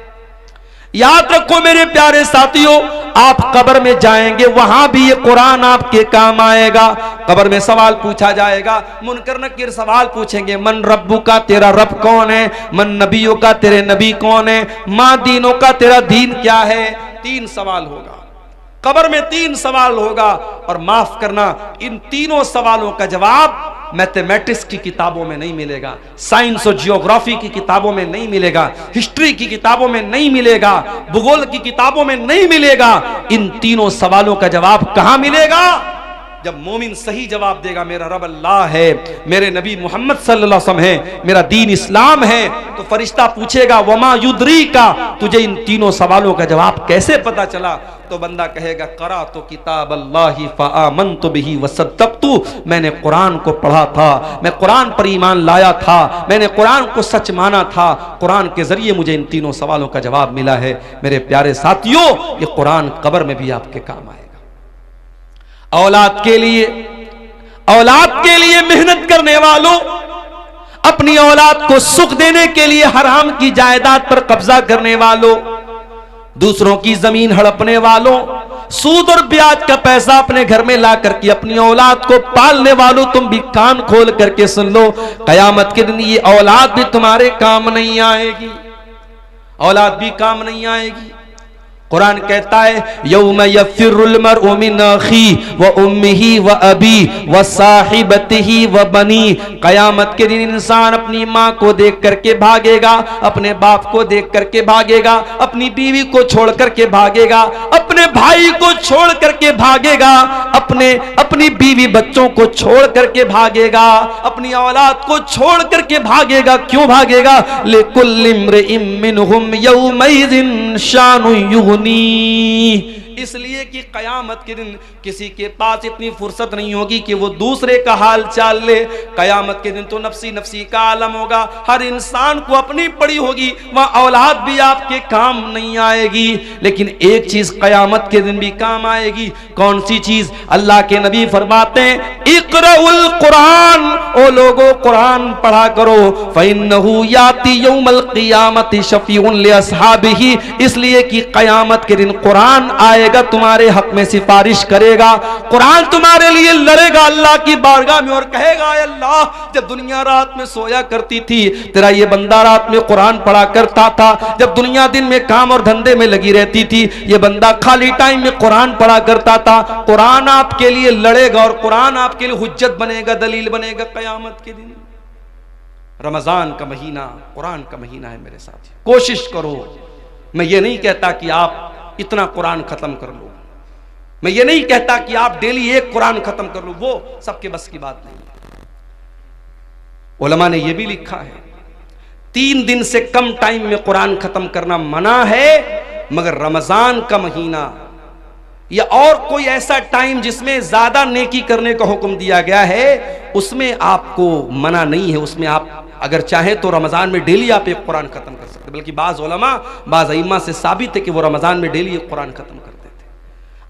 याद रखो मेरे प्यारे साथियों, आप कब्र में जाएंगे वहां भी ये कुरान आपके काम आएगा। कब्र में सवाल पूछा जाएगा, मुनकर नकीर सवाल पूछेंगे, मन रब्बु का, तेरा रब कौन है? मन नबियों का, तेरे नबी कौन है? माँ दीनों का, तेरा दीन क्या है? 3 सवाल होगा कब्र में, 3 सवाल होगा। और माफ करना, इन तीनों सवालों का जवाब मैथमेटिक्स की किताबों में नहीं मिलेगा, साइंस और जियोग्राफी की किताबों में नहीं मिलेगा, हिस्ट्री की किताबों में नहीं मिलेगा, भूगोल की किताबों में नहीं मिलेगा। इन तीनों सवालों का जवाब कहां मिलेगा? जब मोमिन सही जवाब देगा, मेरा रब अल्लाह है, मेरे नबी मोहम्मद सल्लल्लाहु अलैहि वसल्लम है, मेरा दीन इस्लाम है, तो फरिश्ता पूछेगा वमा युद्री का, तुझे इन तीनों सवालों का जवाब कैसे पता चला? तो बंदा कहेगा करा तो किताब अल्लाह फ़आमनतु बिही वसद्दक़तु, मैंने कुरान को पढ़ा था, मैं कुरान पर ईमान लाया था, मैंने कुरान को सच माना था, कुरान के जरिए मुझे इन तीनों सवालों का जवाब मिला है। मेरे प्यारे साथियों, ये कुरान कब्र में भी आपके काम आएगा। औलाद के लिए मेहनत करने वालों, अपनी औलाद को सुख देने के लिए हराम की जायदाद पर कब्जा करने वालों, दूसरों की जमीन हड़पने वालों, सूद और ब्याज का पैसा अपने घर में ला करके अपनी औलाद को पालने वालों, तुम भी कान खोल करके सुन लो, कयामत के दिन ये औलाद भी तुम्हारे काम नहीं आएगी, औलाद भी काम नहीं आएगी। कुरान कहता है यौम यफिरुल मरउ मिन अखी व उम्मिही व अबी व साहिबतिही व बनी। कयामत के दिन इंसान अपनी माँ को देख करके भागेगा, अपने बाप को देख करके भागेगा, अपनी बीवी को छोड़ करके भागेगा, अपने भाई को छोड़ करके भागेगा, अपनी बीवी बच्चों को छोड़ करके भागेगा, अपनी औलाद को छोड़ करके भागेगा। क्यों भागेगा? लिकुल्लि इम्रिइम मिनहुम यौमइज़िन शानु युग़नी, इसलिए कि कयामत के दिन किसी के पास इतनी फुर्सत नहीं होगी कि वो दूसरे का हाल चाल ले। कयामत के दिन तो नफसी नफसी का आलम होगा, हर इंसान को अपनी पड़ी होगी, वहां औलाद भी आपके काम नहीं आएगी। लेकिन एक चीज कयामत के दिन भी काम आएगी। कौन सी चीज? अल्लाह के नबी फरमाते हैं इक़राउल कुरान, ओ लोगो कुरान पढ़ा करो, फ़इन्नहु याती यौमल क़ियामति शफ़ीउन लि अस्हाबिही, इसलिए कि कयामत के दिन कुरान आएगा, तुम्हारे हक में सिफारिश करेगा, कुरान तुम्हारे लिए लड़ेगा अल्लाह की बारगाह में और कहेगा अल्लाह, जब दुनिया रात में सोया करती थी तेरा ये बंदा रात में कुरान पढ़ा करता था, जब दुनिया दिन में काम और धंधे में लगी रहती थी ये बंदा खाली टाइम में कुरान पढ़ा करता था। कुरान आपके लिए लड़ेगा और कुरान आपके लिए हुज्जत बनेगा, दलील बनेगा कयामत के दिन। रमजान का महीना कुरान का महीना है मेरे साथी, कोशिश करो। मैं ये नहीं कहता कि आप इतना कुरान खत्म कर लो, मैं ये नहीं कहता कि आप डेली एक कुरान खत्म कर लो, वो सबके बस की बात नहीं है। उलमा ने यह भी लिखा है 3 दिन से कम टाइम में कुरान खत्म करना मना है, मगर रमजान का महीना या और कोई ऐसा टाइम जिसमें ज्यादा नेकी करने का हुक्म दिया गया है उसमें आपको मना नहीं है। उसमें आप अगर चाहे तो रमजान में डेली आप एक कुरान खत्म कर सकते, बल्कि बाज उलमा बाज अइम्मा से साबित है कि वो रमजान में डेली एक कुरान खत्म करते थे।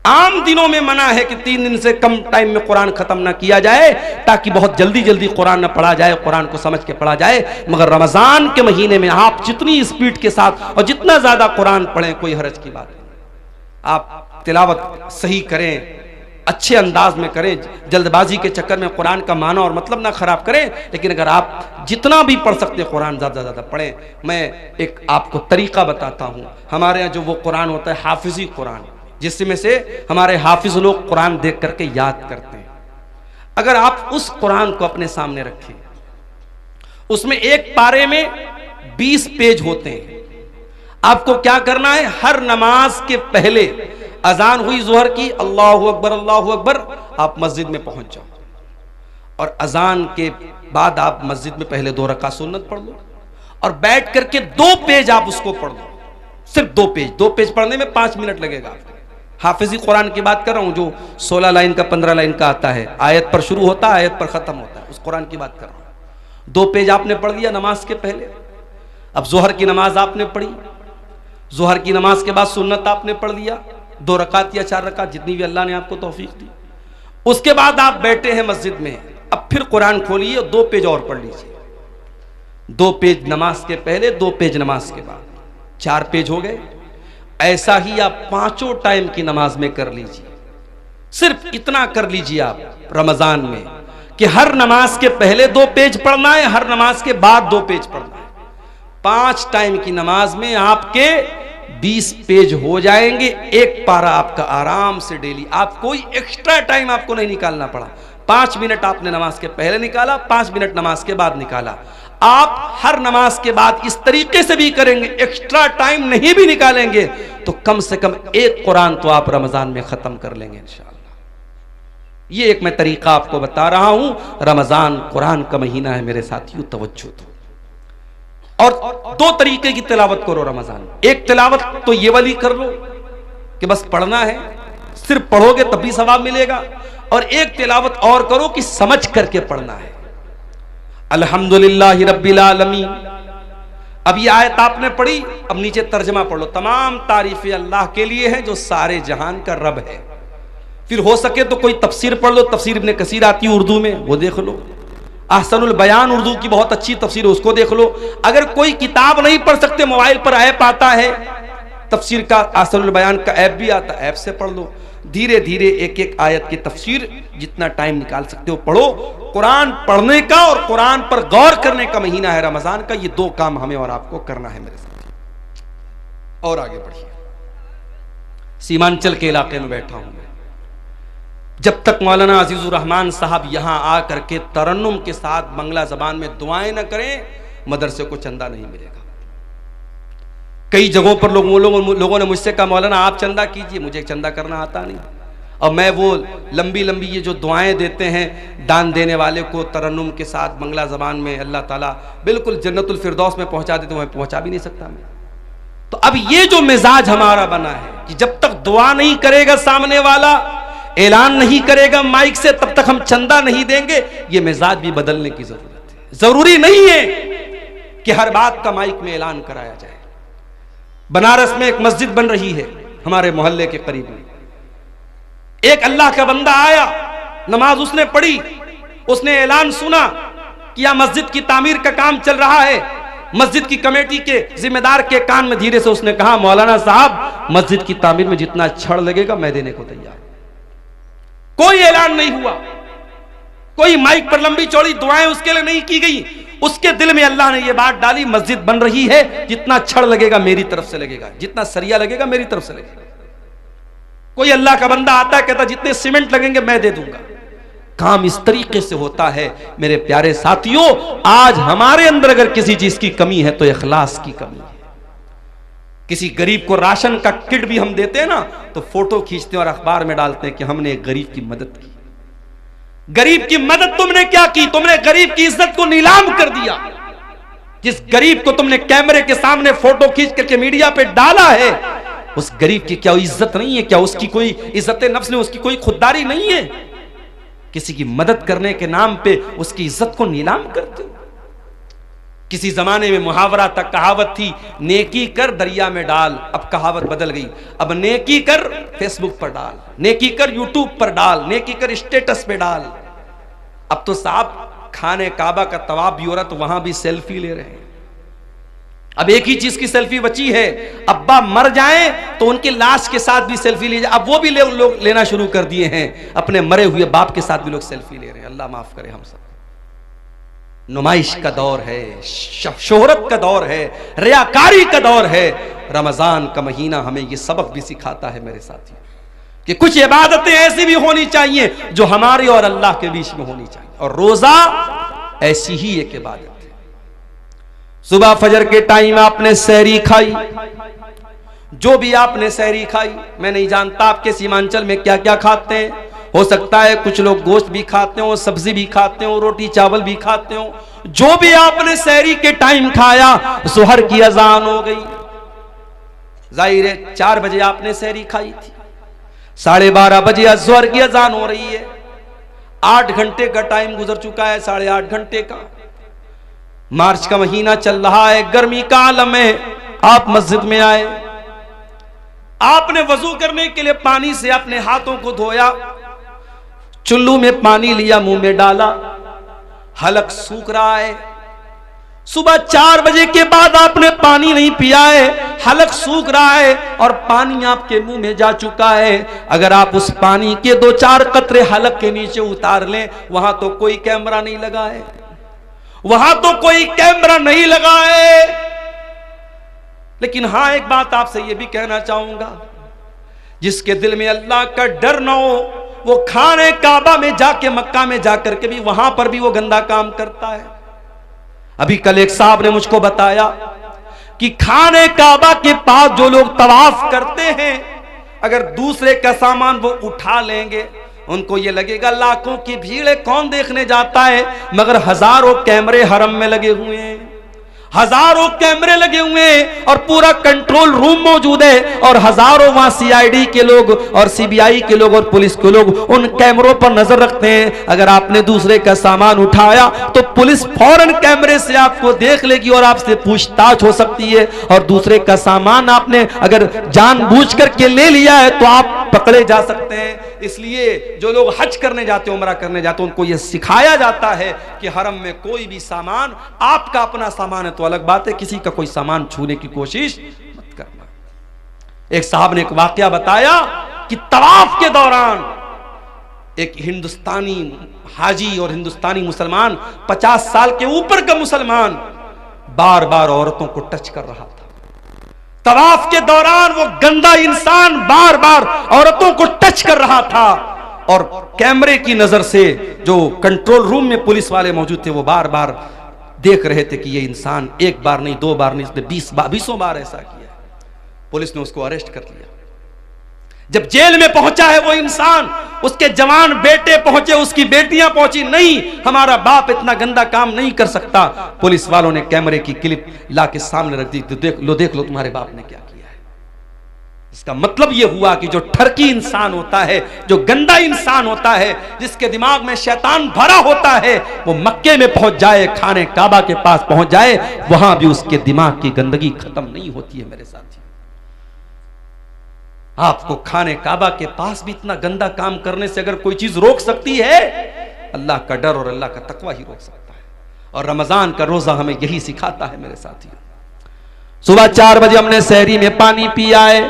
आम दिनों में मना है कि 3 दिन से कम टाइम में कुरान खत्म ना किया जाए, ताकि बहुत जल्दी जल्दी कुरान ना पढ़ा जाए, कुरान को समझ के पढ़ा जाए। मगर रमजान के महीने में आप जितनी स्पीड के साथ और जितना ज्यादा कुरान पढ़ें कोई हर्ज की बात नहीं। आप तिलावत सही करें, अच्छे अंदाज में करें, जल्दबाजी के चक्कर में कुरान का माना और मतलब ना खराब करें। लेकिन अगर आप जितना भी पढ़ सकते हैं कुरान ज़्यादा ज़्यादा पढ़ें। मैं एक आपको तरीका बताता हूँ। हमारे यहाँ जो वो कुरान होता है हाफिजी कुरान, जिसमें से हमारे हाफिज लोग कुरान देख करके याद करते हैं। अगर आप उस कुरान को अपने सामने रखें, उसमें एक पारे में 20 पेज होते हैं। आपको क्या करना है? हर नमाज के पहले अजान हुई जोहर की, अल्लाहु अकबर, आप मस्जिद में पहुंच जाओ और अजान के बाद आप मस्जिद में पहले 2 रकात सुन्नत पढ़ लो और बैठ करके 2 पेज आप उसको पढ़ लो। सिर्फ 2 पेज। 2 पेज पढ़ने में 5 मिनट लगेगा। हाफिजी कुरान की बात कर रहा हूं जो 16 लाइन का 15 लाइन का आता है, आयत पर शुरू होता है आयत पर खत्म होता है, उस कुरान की बात कर रहा हूं। 2 पेज आपने पढ़ लिया नमाज के पहले। अब जोहर की नमाज आपने पढ़ी, जोहर की नमाज के बाद सुन्नत आपने पढ़ लिया, 2 रकात या 4 रकात जितनी भी अल्लाह ने आपको तौफीक दी। उसके बाद आप बैठे हैं मस्जिद में, अब फिर कुरान खोलिए और 2 पेज और पढ़ लीजिए। 2 पेज नमाज के पहले, 2 पेज नमाज के बाद, 4 पेज हो गए। ऐसा ही आप 5 टाइम की नमाज में कर लीजिए। सिर्फ इतना कर लीजिए आप रमजान में कि हर नमाज के पहले 2 पेज पढ़ना है, हर नमाज के बाद 2 पेज पढ़ना है। 5 टाइम की नमाज में आपके 20 पेज हो जाएंगे। एक पारा आपका आराम से डेली, आप कोई एक्स्ट्रा टाइम आपको नहीं निकालना पड़ा। 5 मिनट आपने नमाज के पहले निकाला, 5 मिनट नमाज के बाद निकाला। आप हर नमाज के बाद इस तरीके से भी करेंगे, एक्स्ट्रा टाइम नहीं भी निकालेंगे तो कम से कम एक कुरान तो आप रमजान में खत्म कर लेंगे इंशाअल्लाह। ये एक मैं तरीका आपको बता रहा हूं। रमजान कुरान का महीना है मेरे साथियों, तवज्जो दो। और 2 तरीके की तिलावत करो रमजान। एक तिलावत तो ये वाली कर लो कि बस पढ़ना है, सिर्फ पढ़ोगे तब भी सवाब मिलेगा। और एक तिलावत और करो कि समझ करके पढ़ना है। अल्हम्दुलिल्लाहि रब्बिल आलमीन। अब ये आयत आपने पढ़ी, अब नीचे तर्जमा पढ़ लो। तमाम तारीफें अल्लाह के लिए हैं जो सारे जहान का रब है। फिर हो सके तो कोई तफसीर पढ़ लो, तफसीर इब्ने कसीर आती है उर्दू में, वो देख लो। अहसनुल बयान उर्दू की बहुत अच्छी तफसीर है, उसको देख लो। अगर कोई किताब नहीं पढ़ सकते, मोबाइल पर ऐप आता है तफसीर का, अहसनुल बयान का ऐप भी आता है, ऐप से पढ़ लो। धीरे धीरे एक एक आयत की तफसीर जितना टाइम निकाल सकते हो पढ़ो। कुरान पढ़ने का और कुरान पर गौर करने का महीना है रमजान का। ये 2 काम हमें और आपको करना है मेरे साथ। और आगे बढ़िए। सीमांचल के इलाके में बैठा हूं मैं। जब तक मौलाना अजीजुर रहमान साहब यहां आकर के तरन्नुम के साथ बंगला जबान में दुआएं न करें, मदरसे को चंदा नहीं मिलेगा। कई जगहों पर लोगों ने मुझसे कहा मौलाना आप चंदा कीजिए, मुझे चंदा करना आता नहीं। और मैं वो लंबी लंबी ये जो दुआएं देते हैं दान देने वाले को तरन्नुम के साथ बंगला ज़बान में, अल्लाह ताला बिल्कुल जन्नतुल फिरदौस में पहुंचा देते, वह पहुंचा भी नहीं सकता मैं। तो अब ये जो मिजाज हमारा बना है कि जब तक दुआ नहीं करेगा सामने वाला, ऐलान नहीं करेगा माइक से, तब तक हम चंदा नहीं देंगे, ये मिजाज भी बदलने की जरूरत है। जरूरी नहीं है कि हर बात का माइक में ऐलान कराया जाए। बनारस में एक मस्जिद बन रही है हमारे मोहल्ले के करीब में। एक अल्लाह का बंदा आया, नमाज उसने पढ़ी, उसने ऐलान सुना कि यह मस्जिद की तामीर का काम चल रहा है। मस्जिद की कमेटी के जिम्मेदार के कान में धीरे से उसने कहा मौलाना साहब मस्जिद की तामीर में जितना छड़ लगेगा मैं देने को तैयार। कोई ऐलान नहीं हुआ, कोई माइक पर लंबी चौड़ी दुआएं उसके लिए नहीं की गई। उसके दिल में अल्लाह ने यह बात डाली मस्जिद बन रही है, जितना छड़ लगेगा मेरी तरफ से लगेगा, जितना सरिया लगेगा मेरी तरफ से लगेगा। कोई अल्लाह का बंदा आता है कहता जितने सीमेंट लगेंगे मैं दे दूंगा। काम इस तरीके से होता है मेरे प्यारे साथियों। आज हमारे अंदर अगर किसी चीज की कमी है तो इखलास की कमी है। किसी गरीब को राशन का किट भी हम देते हैं ना तो फोटो खींचते हैं और अखबार में डालते हैं कि हमने एक गरीब की मदद की। गरीब की मदद तुमने क्या की? तुमने गरीब की इज्जत को नीलाम कर दिया। जिस गरीब को तुमने कैमरे के सामने फोटो खींच करके मीडिया पे डाला है, उस गरीब की क्या इज्जत नहीं है? क्या उसकी कोई इज्जत नफ्स नहीं, उसकी कोई खुददारी नहीं है? किसी की मदद करने के नाम पे उसकी इज्जत को नीलाम करते हो। किसी जमाने में मुहावरा तक कहावत थी नेकी कर दरिया में डाल, अब कहावत बदल गई। अब नेकी कर फेसबुक पर डाल, नेकी कर यूट्यूब पर डाल, नेकी कर स्टेटस पे डाल। अब तो साहब खाने काबा का तवाफ भी हो रहा तो वहां भी सेल्फी ले रहे हैं। अब एक ही चीज की सेल्फी बची है, अब्बा मर जाएं तो उनकी लाश के साथ भी सेल्फी ली जाए। अब वो भी लोग लेना शुरू कर दिए हैं, अपने मरे हुए बाप के साथ भी लोग सेल्फी ले रहे हैं। अल्लाह माफ करे हम सब। नुमाइश का दौर है, शोहरत का दौर है, रियाकारी का दौर है। रमजान का महीना हमें ये सबक भी सिखाता है मेरे साथियों कि कुछ इबादतें ऐसी भी होनी चाहिए जो हमारे और अल्लाह के बीच में होनी चाहिए, और रोजा ऐसी ही एक इबादत है। सुबह फजर के टाइम आपने सहरी खाई, जो भी आपने सहरी खाई, मैं नहीं जानता आपके सीमांचल में क्या क्या खाते हैं। हो सकता है कुछ लोग गोश्त भी खाते हो, सब्जी भी खाते हो, रोटी चावल भी खाते हो। जो भी आपने सहरी के टाइम खाया, सुहर की अजान हो गई। जाहिर है 4 बजे आपने सहरी खाई थी, 12:30 बजे सुहर की अजान हो रही है। 8 घंटे का टाइम गुजर चुका है, 8.5 घंटे का। मार्च का महीना चल रहा है, गर्मी का आलम है। आप मस्जिद में आए, आपने वजू करने के लिए पानी से अपने हाथों को धोया, चुल्लू में पानी लिया, मुंह में डाला, हलक सूख रहा है। सुबह 4 बजे के बाद आपने पानी नहीं पिया है, हलक सूख रहा है और पानी आपके मुंह में जा चुका है। अगर आप उस पानी के 2-4 कतरे हलक के नीचे उतार लें, वहां तो कोई कैमरा नहीं लगा है, वहां तो कोई कैमरा नहीं लगा है। लेकिन हां, एक बात आपसे यह भी कहना चाहूंगा, जिसके दिल में अल्लाह का डर ना हो, वो खाने काबा में जाके, मक्का में जाकर के भी वहां पर भी वो गंदा काम करता है। अभी कल एक साहब ने मुझको बताया कि खाने काबा के पास जो लोग तवाफ करते हैं, अगर दूसरे का सामान वो उठा लेंगे, उनको ये लगेगा लाखों की भीड़ है, कौन देखने जाता है। मगर हजारों कैमरे हरम में लगे हुए हैं, हजारों कैमरे लगे हुए हैं और पूरा कंट्रोल रूम मौजूद है, और हजारों वहां सीआईडी के लोग और सीबीआई के लोग और पुलिस के लोग उन कैमरों पर नजर रखते हैं। अगर आपने दूसरे का सामान उठाया तो पुलिस फौरन कैमरे से आपको देख लेगी और आपसे पूछताछ हो सकती है। और दूसरे का सामान आपने अगर जानबूझ करके ले लिया है तो आप पकड़े जा सकते हैं। इसलिए जो लोग हज करने जाते हैं, उमरा करने जाते हैं, उनको यह सिखाया जाता है कि हरम में कोई भी सामान, आपका अपना सामान है तो अलग बात है, किसी का कोई सामान छूने की कोशिश मत करना। एक साहब ने एक वाकया बताया कि तवाफ के दौरान एक हिंदुस्तानी हाजी और हिंदुस्तानी मुसलमान, 50 साल के ऊपर का मुसलमान, बार बार औरतों को टच कर रहा था। तवाफ के दौरान वो गंदा इंसान बार बार औरतों को टच कर रहा था और कैमरे की नजर से जो कंट्रोल रूम में पुलिस वाले मौजूद थे वो बार बार देख रहे थे कि ये इंसान एक बार नहीं, दो बार नहीं, इसने 20 बार ऐसा किया। पुलिस ने उसको अरेस्ट कर लिया। जब जेल में पहुंचा है वो इंसान, उसके जवान बेटे पहुंचे, उसकी बेटियां पहुंची, नहीं हमारा बाप इतना गंदा काम नहीं कर सकता। पुलिस वालों ने कैमरे की क्लिप ला के सामने रख दी, तो देख लो तुम्हारे बाप ने क्या किया है। इसका मतलब यह हुआ कि जो ठरकी इंसान होता है, जो गंदा इंसान होता है, जिसके दिमाग में शैतान भरा होता है, वो मक्के में पहुंच जाए, खाने काबा के पास पहुंच जाए, वहां भी उसके दिमाग की गंदगी खत्म नहीं होती है। मेरे साथी, आपको खाने काबा के पास भी इतना गंदा काम करने से अगर कोई चीज रोक सकती है, अल्लाह का डर और अल्लाह का तकवा ही रोक सकता है। और रमजान का रोजा हमें यही सिखाता है मेरे साथियों। सुबह 4 बजे हमने सहरी में पानी पिया है,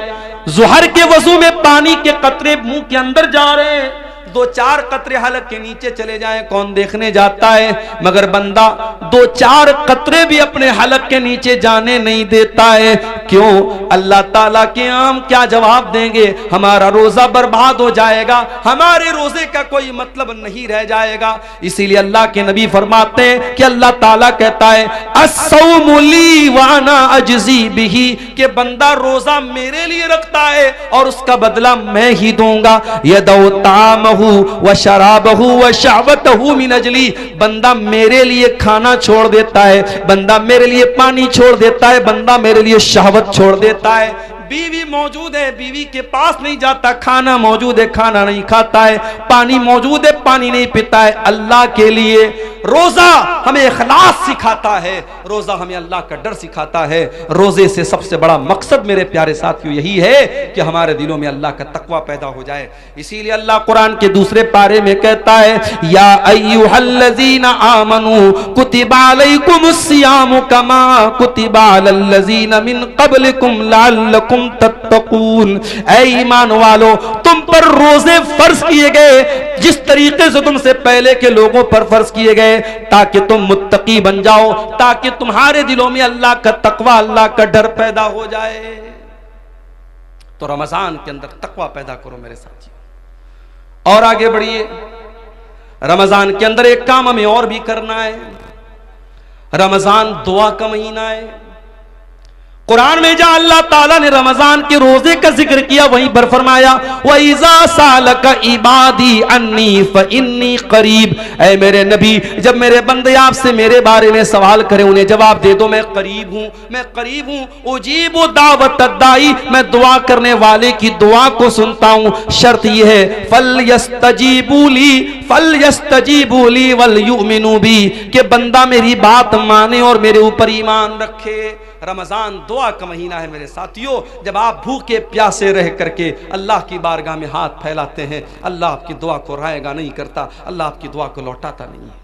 जुहर के वजू में पानी के कतरे मुंह के अंदर जा रहे हैं, 2-4 कतरे हलक के नीचे चले जाएं, कौन देखने जाता है? मगर बंदा 2-4 कतरे भी अपने हलक के नीचे जाने नहीं देता है। क्यों? अल्लाह ताला के आम क्या जवाब देंगे? हमारा रोजा बर्बाद हो जाएगा, हमारे रोजे का कोई मतलब नहीं रह जाएगा। इसीलिए अल्लाह के नबी फरमाते हैं कि अल्लाह ताला कहता है अस्सौमु ली व अना अजज़ी बिही, कि बंदा रोजा मेरे लिए रखता है और उसका बदला मैं ही दूंगा। यदौ तामहु व शराबहु व शहवतहु मिन अजली, बंदा मेरे लिए खाना छोड़ देता है, बंदा मेरे लिए पानी छोड़ देता है, बंदा मेरे लिए शहवत छोड़ देता है। बीवी मौजूद है, बीवी के पास नहीं जाता, खाना मौजूद है, खाना नहीं खाता है, पानी मौजूद है, पानी नहीं पीता है। अल्लाह के लिए रोजा हमें इखलास सिखाता है, रोजा हमें अल्लाह का डर सिखाता है। रोजे से सबसे बड़ा मकसद मेरे प्यारे साथियों यही है कि हमारे दिलों में अल्लाह का तकवा पैदा हो जाए। इसीलिए अल्लाह कुरान के दूसरे पारे में कहता है या अय्युहल्लज़ीना आमनू कुतिबा अलैकुमुस्सियामु कमा कुतिबा अलल्लज़ीना मिन क़ब्लिकुम लअल्लकुम तत्तकून। ऐ ईमान वालो, तुम पर रोजे फर्ज किए गए जिस तरीके से तुमसे पहले के लोगों पर फर्ज किए गए, ताकि तुम मुत्तकी बन जाओ, ताकि तुम्हारे दिलों में अल्लाह का तकवा, अल्लाह का डर पैदा हो जाए। तो रमजान के अंदर तकवा पैदा करो मेरे साथियों। और आगे बढ़िए, रमजान के अंदर एक काम हमें और भी करना है। रमजान दुआ का महीना है। कुरान में जहां अल्लाह ताला ने रमजान के रोजे का जिक्र किया, वहीं पर फरमाया वइज़ा सालका इबादी अन्नी फइन्नी करीब। ऐ मेरे नबी, जब मेरे बंदे आपसे मेरे बारे में सवाल करें, उन्हें जवाब दे दो मैं करीब हूं, मैं करीब हूं। उजीबु दावत दाई, मैं दुआ करने वाले की दुआ को सुनता हूं। शर्त यह है फल यस्तजीबू ली वल युमिनू बी, कि बंदा मेरी बात माने और मेरे ऊपर ईमान रखे। रमजान दुआ का महीना है मेरे साथियों। जब आप भूखे प्यासे रह करके अल्लाह की बारगाह में हाथ फैलाते हैं, अल्लाह आपकी दुआ को रायगा नहीं करता, अल्लाह आपकी दुआ को लौटाता नहीं है।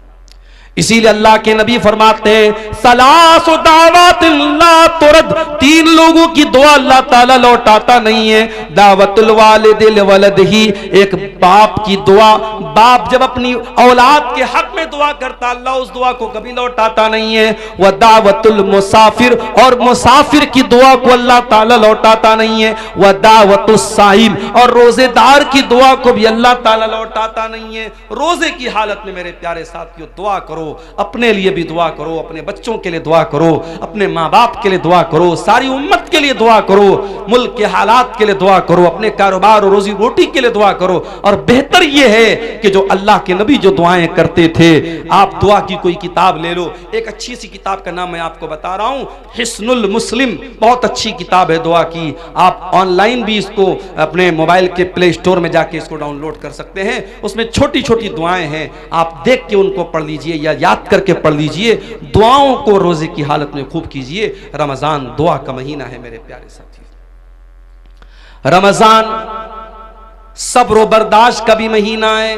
इसीलिए अल्लाह के नबी फरमाते हैं सलासु दावतिन ला तुरद, 3 लोगों की दुआ अल्लाह ताला लौटाता नहीं है। दावतुल वालिदिल वलदिही, एक बाप की दुआ, बाप जब अपनी औलाद के हक में दुआ करता, अल्लाह उस दुआ को कभी लौटाता नहीं है। वह दावतुल मुसाफिर, और मुसाफिर की दुआ को अल्लाह ताला लौटाता नहीं है। वह दावतुस साइम, और रोजेदार की दुआ को भी अल्लाह ताला लौटाता नहीं है। रोजे की हालत में मेरे प्यारे साथियों दुआ करो, अपने लिए भी दुआ करो, अपने बच्चों के लिए दुआ करो, अपने माँ बाप के लिए दुआ करो, सारी उम्मत के लिए दुआ करो, मुल्क के हालात के लिए दुआ करो, अपने कारोबार और रोजी रोटी के लिए दुआ करो। और बेहतर यह है कि जो अल्लाह के नबी जो दुआएं करते थे, आप दुआ की कोई किताब ले लो। एक अच्छी सी किताब का नाम मैं आपको बता रहा हूं, हिस्नुल मुस्लिम, बहुत अच्छी किताब है दुआ की। आप ऑनलाइन भी इसको अपने मोबाइल के प्ले स्टोर में जाके इसको डाउनलोड कर सकते हैं। उसमें छोटी छोटी दुआएं हैं, आप देख के उनको पढ़ लीजिए या याद करके पढ़ लीजिए। दुआओं को रोजे की हालत में खूब कीजिए। रमजान दुआ का महीना है मेरे प्यारे साथी। रमजान सब्र और बर्दाश्त का भी महीना है।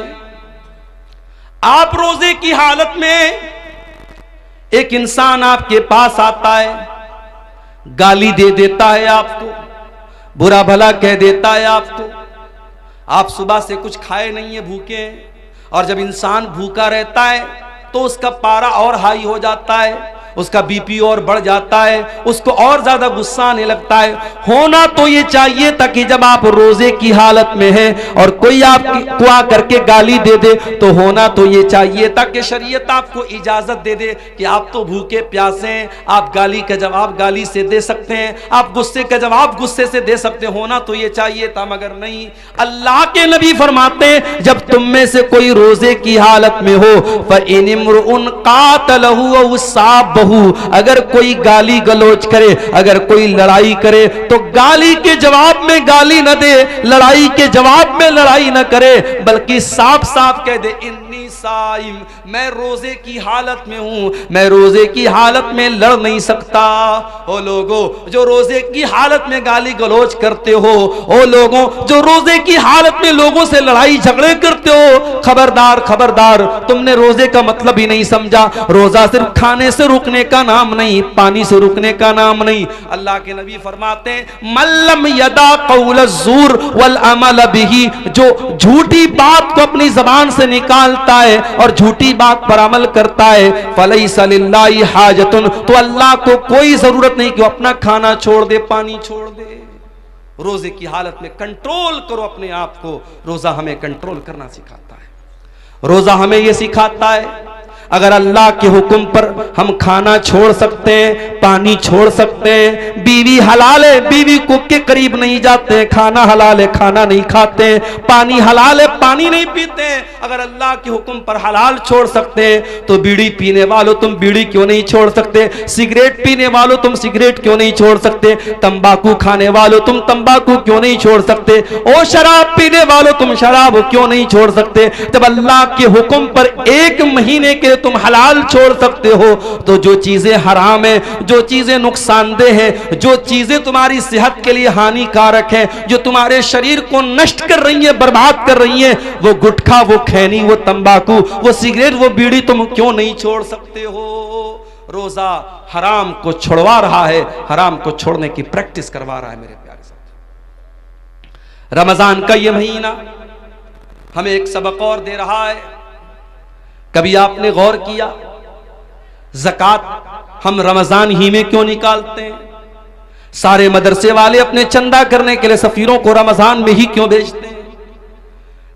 आप रोजे की हालत में, एक इंसान आपके पास आता है, गाली दे देता है आपको, बुरा भला कह देता है आपको, आप सुबह से कुछ खाए नहीं है, भूखे हैं। और जब इंसान भूखा रहता है तो उसका पारा और हाई हो जाता है, उसका बीपी और बढ़ जाता है, उसको और ज्यादा गुस्सा आने लगता है। होना तो ये चाहिए था कि जब आप रोजे की हालत में हैं और कोई आपको आकर के गाली दे दे, तो होना तो ये चाहिए था कि शरीयत आपको इजाजत दे दे कि आप तो भूखे प्यासे हैं, आप गाली का जवाब गाली से दे सकते हैं, आप गुस्से का जवाब गुस्से से दे सकते हैं। होना तो ये चाहिए था, मगर नहीं। अल्लाह के नबी फरमाते हैं, जब तुम में से कोई रोजे की हालत में हो, फ़इनिम्रुउन क़ातलहु साबहु, अगर कोई गाली गलोच करे, अगर कोई लड़ाई करे, तो गाली के जवाब में गाली न दे, लड़ाई के जवाब में लड़ाई न करे, बल्कि साफ साफ कह दे, इन्नी साइम, मैं रोजे की हालत में हूं, मैं रोजे की हालत में लड़ नहीं सकता। ओ लोगों जो रोजे की हालत में गाली गलोच करते हो, ओ लोगों जो रोजे की हालत में लोगों से लड़ाई झगड़े करते हो, खबरदार खबरदार, तुमने रोजे का मतलब ही नहीं समझा। रोजा सिर्फ खाने से रुकने का नाम नहीं, पानी से रुकने का नाम नहीं। अल्लाह के नबी फरमाते हैं, मल्लम यदा कौल ज़ूर वल अमल बिही, जो झूठी बात को अपनी जबान से निकालता है और झूठी बात पर अमल करता है, फलैसा लिल्लाहि हाजतुन, तो अल्लाह को कोई जरूरत नहीं कि वो अपना खाना छोड़ दे, पानी छोड़ दे। रोजे की हालत में कंट्रोल करो अपने आप को। रोजा हमें कंट्रोल करना सिखाता है। रोजा हमें यह सिखाता है, अगर अल्लाह के हुक्म पर हम खाना छोड़ सकते हैं, पानी छोड़ सकते हैं, बीवी हलाल है, बीवी को के करीब नहीं जाते, खाना हलाल है, खाना नहीं खाते, पानी हलाल है, पानी नहीं पीते, अगर अल्लाह के हुक्म पर हलाल छोड़ सकते हैं, तो बीड़ी पीने वालों तुम बीड़ी क्यों नहीं छोड़ सकते? सिगरेट पीने वालों तुम सिगरेट क्यों नहीं छोड़ सकते? तंबाकू खाने वालों तुम तंबाकू क्यों नहीं छोड़ सकते? ओ शराब पीने वालों तुम शराब क्यों नहीं छोड़ सकते? जब अल्लाह के हुक्म पर 1 महीने के तुम हलाल छोड़ सकते हो, तो जो चीजें हराम है, जो चीजें नुकसानदेह है, जो चीजें तुम्हारी सेहत के लिए हानिकारक है, जो तुम्हारे शरीर को नष्ट कर रही है, बर्बाद कर रही है, वो गुटखा, वो खैनी, वो तंबाकू, वो सिगरेट, वो बीड़ी तुम क्यों नहीं छोड़ सकते हो? रोजा हराम को छुड़वा रहा है, हराम को छोड़ने की प्रैक्टिस करवा रहा है। मेरे प्यारे साथी, रमजान का ये महीना हमें एक सबक और दे रहा है। कभी आपने गौर किया, ज़कात हम रमजान ही में क्यों निकालते हैं? सारे मदरसे वाले अपने चंदा करने के लिए सफीरों को रमजान में ही क्यों भेजते हैं?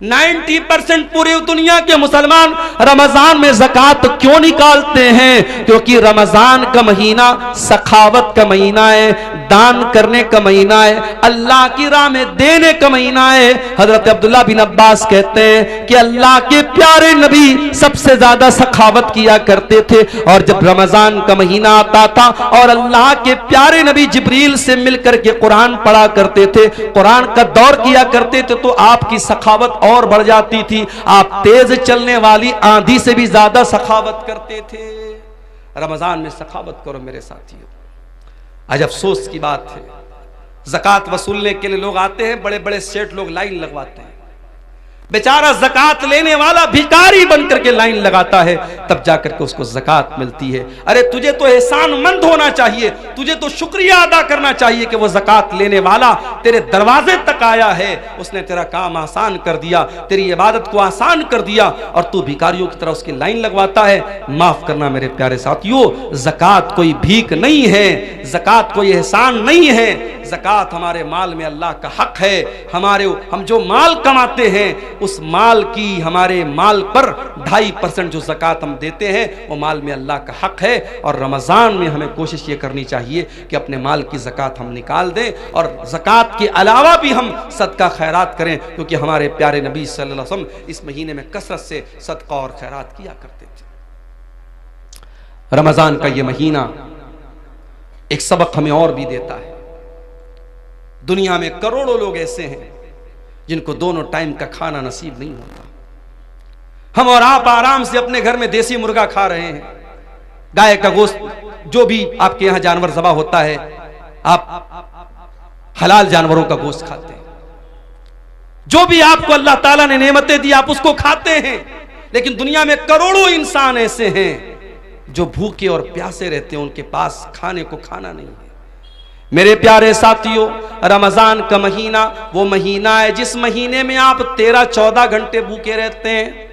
90% पूरी दुनिया के मुसलमान रमजान में ज़कात क्यों निकालते हैं? क्योंकि रमजान का महीना सखावत का महीना है, दान करने का महीना है, अल्लाह की राह में देने का महीना है। हजरत अब्दुल्ला बिन अब्बास कहते हैं कि अल्लाह के प्यारे नबी सबसे ज्यादा सखावत किया करते थे, और जब रमजान का महीना आता था और अल्लाह के प्यारे नबी जिब्रील से मिलकर के कुरान पढ़ा करते थे, कुरान का दौर किया करते थे, तो आपकी सखावत और बढ़ जाती थी। आप तेज चलने वाली आंधी से भी ज्यादा सखावत करते थे। रमजान में सखावत करो मेरे साथियों। आज अफसोस की बात है, ज़कात वसूलने के लिए लोग आते हैं, बड़े बड़े सेठ लोग लाइन लगवाते हैं, बेचारा ज़कात लेने वाला भिखारी बनकर के लाइन लगाता है, तब जाकर के उसको ज़कात मिलती है। अरे तुझे तो एहसानमंद होना चाहिए, तुझे तो शुक्रिया अदा करना चाहिए कि वो ज़कात लेने वाला तेरे दरवाजे तक आया है, उसने तेरा काम आसान कर दिया, तेरी इबादत को आसान कर दिया, और तू भिखारियों की तरह उसकी लाइन लगवाता है। माफ करना मेरे प्यारे साथियों, ज़कात कोई भीख नहीं है, ज़कात कोई एहसान नहीं है। ज़कात हमारे माल में अल्लाह का हक है। हम जो माल कमाते हैं, उस माल की, हमारे माल पर 2.5% जो ज़कात हम देते हैं, वो माल में अल्लाह का हक है। और रमज़ान में हमें कोशिश ये करनी चाहिए कि अपने माल की ज़कात हम निकाल दें, और ज़कात के अलावा भी हम सदका खैरात करें, क्योंकि हमारे प्यारे नबी सल्लल्लाहु अलैहि वसल्लम इस महीने में कसरत से सदका और खैरात किया करते थे। रमज़ान का ये महीना एक सबक हमें और भी देता है। दुनिया में करोड़ों लोग ऐसे हैं जिनको दोनों टाइम का खाना नसीब नहीं होता। हम और आप आराम से अपने घर में देसी मुर्गा खा रहे हैं, गाय का गोश्त, जो भी आपके यहां जानवर ज़बा होता है, आप हलाल जानवरों का गोश्त खाते हैं। जो भी आपको अल्लाह ताला ने नेमतें दी, आप उसको खाते हैं। लेकिन दुनिया में करोड़ों इंसान ऐसे हैं जो भूखे और प्यासे रहते हैं, उनके पास खाने को खाना नहीं है। मेरे प्यारे साथियों, रमजान का महीना वो महीना है जिस महीने में आप 13-14 घंटे भूखे रहते हैं।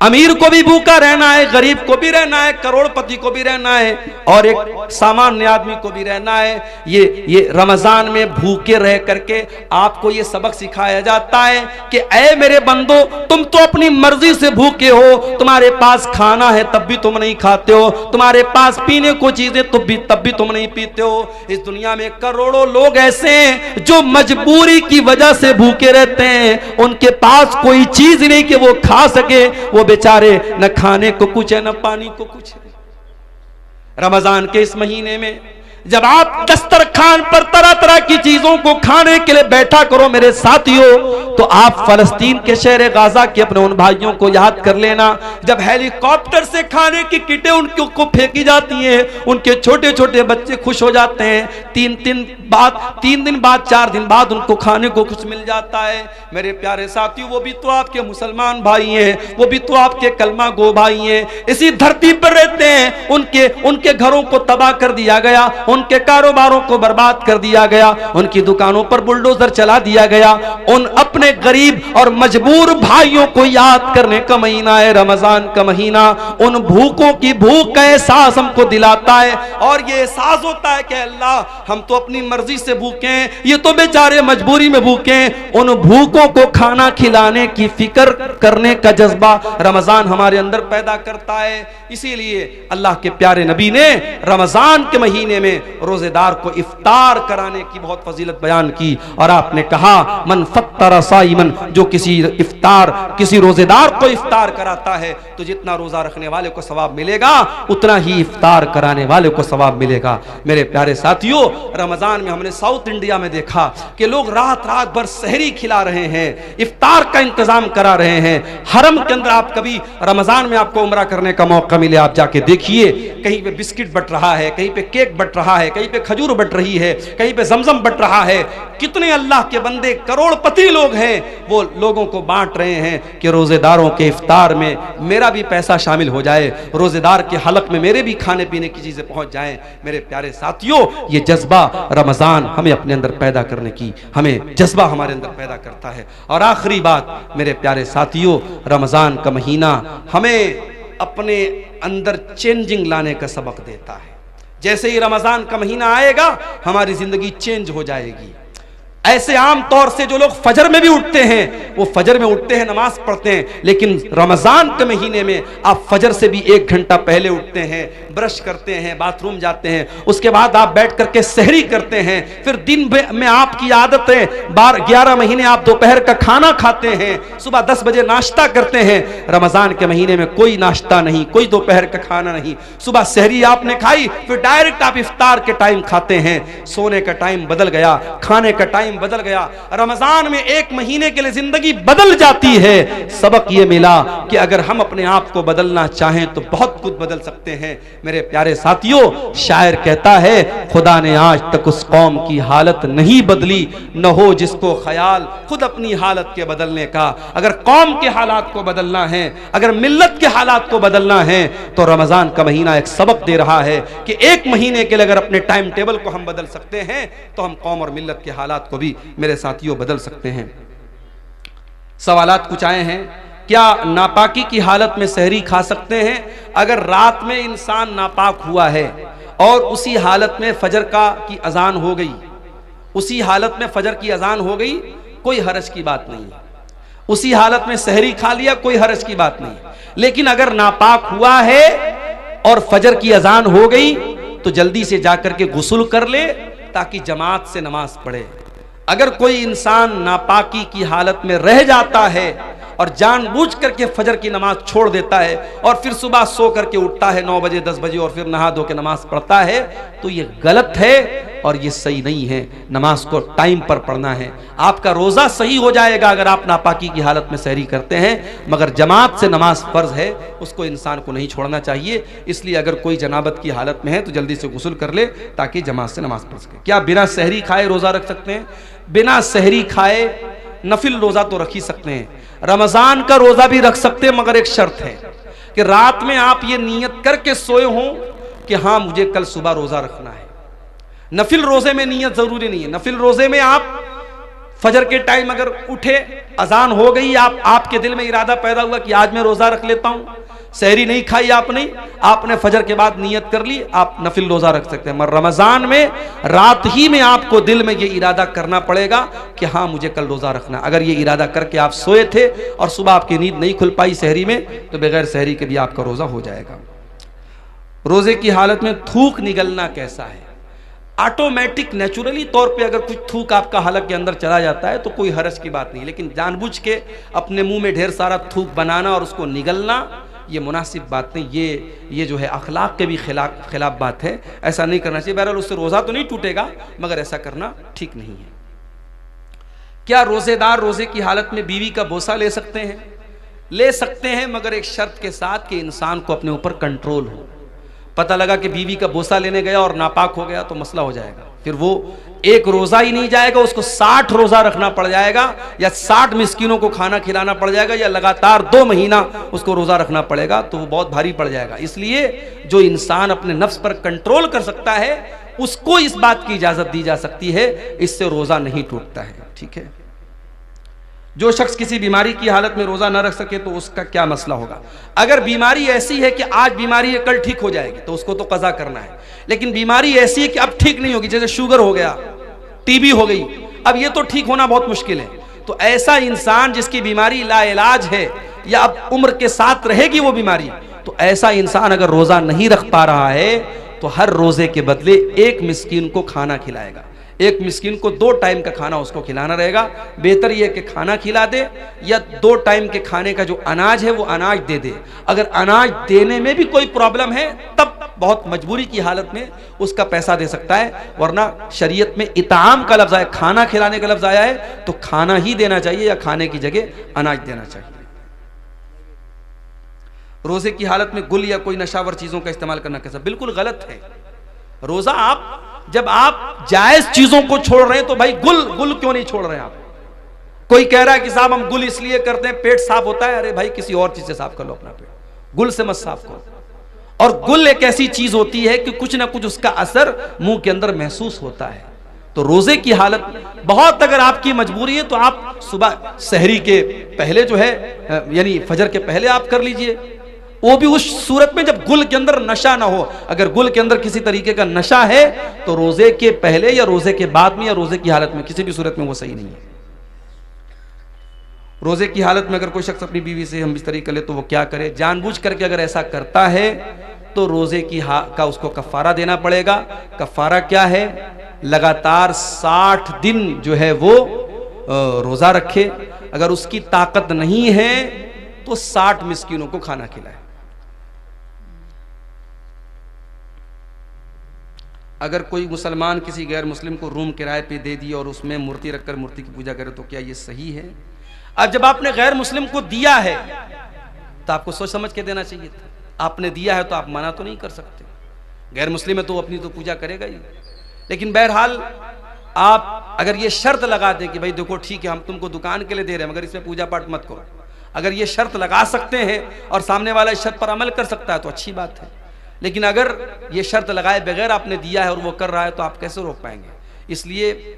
अमीर को भी भूखा रहना है, गरीब को भी रहना है, करोड़पति को भी रहना है, और एक सामान्य आदमी को भी रहना है। ये रमजान में भूखे रह करके आपको ये सबक सिखाया जाता है कि ऐ मेरे बंदो, तुम तो अपनी मर्जी से भूखे हो, तुम्हारे पास खाना है तब भी तुम नहीं खाते हो, तुम्हारे पास पीने को चीजें तब भी तुम नहीं पीते हो। इस दुनिया में करोड़ों लोग ऐसे हैं जो मजबूरी की वजह से भूखे रहते हैं, उनके पास कोई चीज नहीं कि वो खा सके, वो बेचारे न खाने को कुछ है न पानी को कुछ है। रमजान के इस महीने में जब आप दस्तरखान पर तरह तरह की चीजों को खाने के लिए बैठा करो मेरे साथियों, तो आप फलस्तीन के शहर गाजा के अपने उन भाइयों को याद कर लेना, जब हेलीकॉप्टर से खाने की किटें उनको फेंकी जाती हैं, उनके छोटे छोटे बच्चे खुश हो जाते हैं, 3 दिन बाद 4 दिन बाद उनको खाने को कुछ मिल जाता है। मेरे प्यारे साथियों, वो भी तो आपके मुसलमान भाई हैं, वो भी तो आपके कलमा गो भाई हैं, इसी धरती पर रहते हैं, उनके घरों को तबाह कर दिया गया, उनके कारोबारों को बर्बाद कर दिया गया, उनकी दुकानों पर बुलडोजर चला दिया गया। उन अपने गरीब और मजबूर भाइयों को याद करने का महीना है रमजान का महीना। उन भूखों की भूख का एहसास हमको दिलाता है, और ये एहसास होता है कि अल्लाह हम तो अपनी मर्जी से भूखे हैं, ये तो बेचारे मजबूरी में भूखे हैं। उन भूखों को खाना खिलाने की फिक्र करने का जज्बा रमजान हमारे अंदर पैदा करता है। इसीलिए अल्लाह के प्यारे नबी ने रमजान के महीने में रोजेदार को इफ्तार कराने की बहुत फजीलत बयान की, और आपने कहा मन फत्तर साइमन, जो किसी रोजेदार को इफ्तार कराता है तो जितना रोजा रखने वाले को सवाब मिलेगा उतना ही इफ्तार कराने वाले को सवाब मिलेगा। मेरे प्यारे साथियों, रमजान में हमने साउथ इंडिया में देखा कि लोग रात रात भर सहरी खिला रहे हैं, इफ्तार का इंतजाम करा रहे हैं। हरम के अंदर आप कभी रमजान में आपको उम्रा करने का मौका मिले, आप जाके देखिए, कहीं पे बिस्किट बट रहा है, कहीं पे केक बट रहा है, कहीं पे खजूर बट रही है, कहीं पे जमजम बट रहा है। कितने अल्लाह के बंदे करोड़पति लोग हैं, वो लोगों को बांट रहे हैं कि रोजेदारों के इफ्तार में मेरा भी पैसा शामिल हो जाए, रोजेदार के हलक में मेरे भी खाने पीने की चीजें पहुंच जाएं। मेरे प्यारे साथियों, ये जज्बा रमजान हमें अपने अंदर पैदा करने की, हमें जज्बा हमारे अंदर पैदा करता है। और आखिरी बात मेरे प्यारे साथियों, रमजान का महीना हमें अपने अंदर चेंजिंग लाने का सबक देता है। जैसे ही रमजान का महीना आएगा हमारी जिंदगी चेंज हो जाएगी। ऐसे आम तौर से जो लोग फजर में भी उठते हैं, वो फजर में उठते हैं, नमाज पढ़ते हैं, लेकिन रमजान के महीने में आप फजर से भी 1 घंटा पहले उठते हैं, ब्रश करते हैं, बाथरूम जाते हैं, उसके बाद आप बैठ करके सहरी करते हैं, फिर दिन में आपकी आदत है 11 महीने आप दोपहर का खाना खाते हैं, सुबह 10 बजे नाश्ता करते हैं। रमजान के महीने में कोई नाश्ता नहीं, कोई दोपहर का खाना नहीं, सुबह सहरी आपने खाई, फिर डायरेक्ट आप इफ्तार के टाइम खाते हैं। सोने का टाइम बदल गया, खाने का टाइम बदल गया। रमजान में 1 महीने के लिए जिंदगी बदल जाती है। सबक ये मिला कि अगर हम अपने आप को बदलना चाहें तो बहुत कुछ बदल सकते हैं। मेरे प्यारे साथियों, शायर कहता है, खुदा ने आज तक उस कौम की हालत नहीं बदली, न हो जिसको ख्याल खुद अपनी हालत के बदलने का। अगर कौम के हालात को बदलना है, अगर मिल्लत के हालात को बदलना है, तो रमजान का महीना एक सबक दे रहा है कि 1 महीने के लिए अगर अपने टाइम टेबल को हम बदल सकते हैं तो हम कौम और मिल्लत के हालात को भी मेरे साथियों बदल सकते हैं। सवालात कुछ आए हैं, क्या नापाकी की हालत में सहरी खा सकते हैं? अगर रात में इंसान नापाक हुआ है और उसी हालत में फजर की अजान हो गई, उसी हालत में फजर की अजान हो गई, कोई हरज की बात नहीं। उसी हालत में सहरी खा लिया, कोई हरज की बात नहीं। लेकिन अगर नापाक हुआ है और फजर की अजान हो गई तो जल्दी से जाकर के गुस्ल कर ले ताकि जमात से नमाज पढ़े। अगर कोई इंसान नापाकी की हालत में रह जाता है और जानबूझ करके फजर की नमाज छोड़ देता है और फिर सुबह सो करके उठता है 9 बजे 10 बजे और फिर नहा धो के नमाज पढ़ता है, तो ये गलत है और ये सही नहीं है। नमाज को टाइम पर पढ़ना है। आपका रोजा सही हो जाएगा अगर आप नापाकी की हालत में सहरी करते हैं, मगर जमात से नमाज फर्ज है, उसको इंसान को नहीं छोड़ना चाहिए। इसलिए अगर कोई जनाबत की हालत में है तो जल्दी से गुस्ल कर ले ताकि जमात से नमाज पढ़ सके। क्या बिना सहरी खाए रोजा रख सकते हैं? बिना सहरी खाए नफिल रोजा तो रख ही सकते हैं। रमजान का रोजा भी रख सकते हैं, मगर एक शर्त है कि रात में आप ये नियत करके सोए हों कि हाँ मुझे कल सुबह रोजा रखना है। नफिल रोजे में नियत जरूरी नहीं है। नफिल रोजे में आप फजर के टाइम अगर उठे, अजान हो गई, आपके दिल में इरादा पैदा हुआ कि आज मैं रोजा रख लेता हूं, सहरी नहीं खाई आपने फजर के बाद नियत कर ली, आप नफिल रोजा रख सकते हैं। मगर रमजान में रात ही में आपको दिल में ये इरादा करना पड़ेगा कि हाँ मुझे कल रोजा रखना। अगर ये इरादा करके आप सोए थे और सुबह आपकी नींद नहीं खुल पाई सहरी में, तो बगैर सहरी के भी आपका रोजा हो जाएगा। रोजे की हालत में थूक निगलना कैसा है? ऑटोमेटिक नेचुरली तौर पे अगर कुछ थूक आपका हलक के अंदर चला जाता है तो कोई हरज की बात नहीं, लेकिन जानबूझ के अपने मुंह में ढेर सारा थूक बनाना और उसको निगलना, ये मुनासिब बात नहीं, ये जो है अखलाक के भी खिलाफ बात है, ऐसा नहीं करना चाहिए। बहरहाल उससे रोज़ा तो नहीं टूटेगा, मगर ऐसा करना ठीक नहीं है। क्या रोज़ेदार रोज़े की हालत में बीवी का बोसा ले सकते हैं? ले सकते हैं, मगर एक शर्त के साथ कि इंसान को अपने ऊपर कंट्रोल हो। पता लगा कि बीवी का बोसा लेने गया और नापाक हो गया तो मसला हो जाएगा, फिर वो एक रोजा ही नहीं जाएगा, उसको 60 रोजा रखना पड़ जाएगा, या 60 मिस्किनों को खाना खिलाना पड़ जाएगा, या लगातार 2 महीना उसको रोजा रखना पड़ेगा, तो वो बहुत भारी पड़ जाएगा। इसलिए जो इंसान अपने नफ्स पर कंट्रोल कर सकता है उसको इस बात की इजाजत दी जा सकती है, इससे रोजा नहीं टूटता है। ठीक है, जो शख्स किसी बीमारी की हालत में रोजा न रख सके तो उसका क्या मसला होगा? अगर बीमारी ऐसी है कि आज बीमारी है कल ठीक हो जाएगी तो उसको तो कज़ा करना है, लेकिन बीमारी ऐसी है कि अब ठीक नहीं होगी, जैसे शुगर हो गया, टीबी हो गई, अब ये तो ठीक होना बहुत मुश्किल है, तो ऐसा इंसान जिसकी बीमारी लाइलाज है या अब उम्र के साथ रहेगी वो बीमारी, तो ऐसा इंसान अगर रोजा नहीं रख पा रहा है तो हर रोजे के बदले एक मिस्कीन को खाना खिलाएगा। एक मिस्किन को 2 टाइम का खाना उसको खिलाना रहेगा। बेहतर यह कि खाना खिला दे या 2 टाइम के खाने का जो अनाज है वो अनाज दे दे। अगर अनाज देने में भी कोई प्रॉब्लम है तब बहुत मजबूरी की हालत में उसका पैसा दे सकता है, वरना शरीयत में इताम का लफ्ज आया, खाना खिलाने का लफ्ज आया है, तो खाना ही देना चाहिए या खाने की जगह अनाज देना चाहिए। रोजे की हालत में गुल या कोई नशावर चीजों का इस्तेमाल करना कैसा? बिल्कुल गलत है। रोजा जब आप जायज चीजों को छोड़ रहे हैं तो भाई गुल क्यों नहीं छोड़ रहे हैं आप? कोई कह रहा है कि साहब हम गुल इसलिए करते हैं पेट साफ होता है, अरे भाई किसी और चीज से साफ कर लो अपना पेट, गुल से मत साफ करो। और गुल एक ऐसी चीज होती है कि कुछ ना कुछ उसका असर मुंह के अंदर महसूस होता है। तो रोजे की हालत बहुत अगर आपकी मजबूरी है तो आप सुबह सहरी के पहले जो है यानी फजर के पहले आप कर लीजिए, वो भी उस सूरत में जब गुल के अंदर नशा ना हो। अगर गुल के अंदर किसी तरीके का नशा है तो रोजे के पहले या रोजे के बाद में या रोजे की हालत में किसी भी सूरत में वो सही नहीं है। रोजे की हालत में अगर कोई शख्स अपनी बीवी से हम बिस्तरी कर ले तो वो क्या करे? जानबूझ करके अगर ऐसा करता है तो रोजे का उसको कफारा देना पड़ेगा। कफारा क्या है? लगातार 60 दिन जो है वो रोजा रखे। अगर उसकी ताकत नहीं है तो 60 मिस्कीनों को खाना खिलाए। अगर कोई मुसलमान किसी गैर मुस्लिम को रूम किराए पे दे दी और उसमें मूर्ति रखकर मूर्ति की पूजा करे तो क्या ये सही है? अब जब आपने गैर मुस्लिम को दिया है तो आपको सोच समझ के देना चाहिए था। आपने दिया है तो आप मना तो नहीं कर सकते। गैर मुस्लिम है तो अपनी तो पूजा करेगा ही, लेकिन बहरहाल आप अगर ये शर्त लगा दें कि भाई देखो ठीक है हम तुमको दुकान के लिए दे रहे हैं मगर इसमें पूजा पाठ मत करो, अगर ये शर्त लगा सकते हैं और सामने वाला इस शर्त पर अमल कर सकता है तो अच्छी बात है। लेकिन अगर ये शर्त लगाए बगैर आपने दिया है और वो कर रहा है तो आप कैसे रोक पाएंगे? इसलिए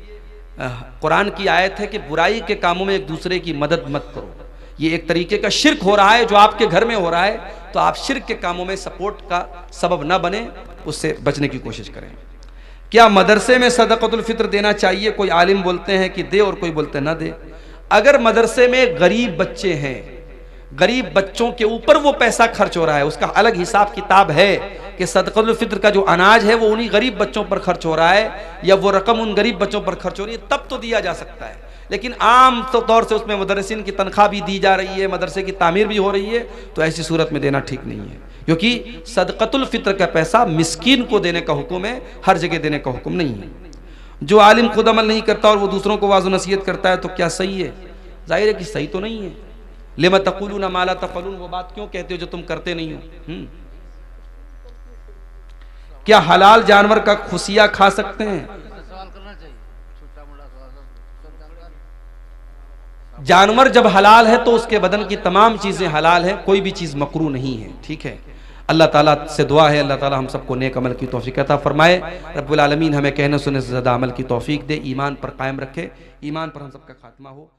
कुरान की आयत है कि बुराई के कामों में एक दूसरे की मदद मत करो। ये एक तरीके का शिर्क हो रहा है जो आपके घर में हो रहा है, तो आप शिर्क के कामों में सपोर्ट का सबब न बने, उससे बचने की कोशिश करें। क्या मदरसे में सदक़तुल फित्र देना चाहिए? कोई आलिम बोलते हैं कि दे और कोई बोलते हैं ना दे। अगर मदरसे में गरीब बच्चे हैं, गरीब बच्चों के ऊपर वो पैसा खर्च हो रहा है, उसका अलग हिसाब किताब है कि सदक़तुल फित्र का जो अनाज है वो उन्हीं गरीब बच्चों पर खर्च हो रहा है या वो रकम उन गरीब बच्चों पर खर्च हो रही है, तब तो दिया जा सकता है। लेकिन आम तौर से उसमें मुदर्रिसीन की तनख्वाह भी दी जा रही है, मदरसे की तामीर भी हो रही है, तो ऐसी सूरत में देना ठीक नहीं है, क्योंकि सदक़तुल फित्र का पैसा मिस्कीन को देने का हुक्म है, हर जगह देने का हुक्म नहीं है। जो आलिम खुद अमल नहीं करता और वो दूसरों को वाज़ नसीहत करता है तो क्या सही है? जाहिर है कि सही तो नहीं है। लिमा तक़ूलूना मा ला तफ़अलून, वो बात क्यों कहते हो जो तुम करते नहीं हो? क्या हलाल जानवर का खुसिया खा सकते हैं? जानवर जब हलाल है तो उसके बदन की तमाम चीजें हलाल है, कोई भी चीज मकरूह नहीं है। ठीक है, अल्लाह ताला से दुआ है अल्लाह ताला हम सबको नेक अमल की तौफीक अता फरमाए। रब्बुल आलमीन हमें कहने सुनने से ज़्यादा अमल की तौफीक दे, ईमान पर कायम रखे, ईमान पर हम सबका खात्मा हो।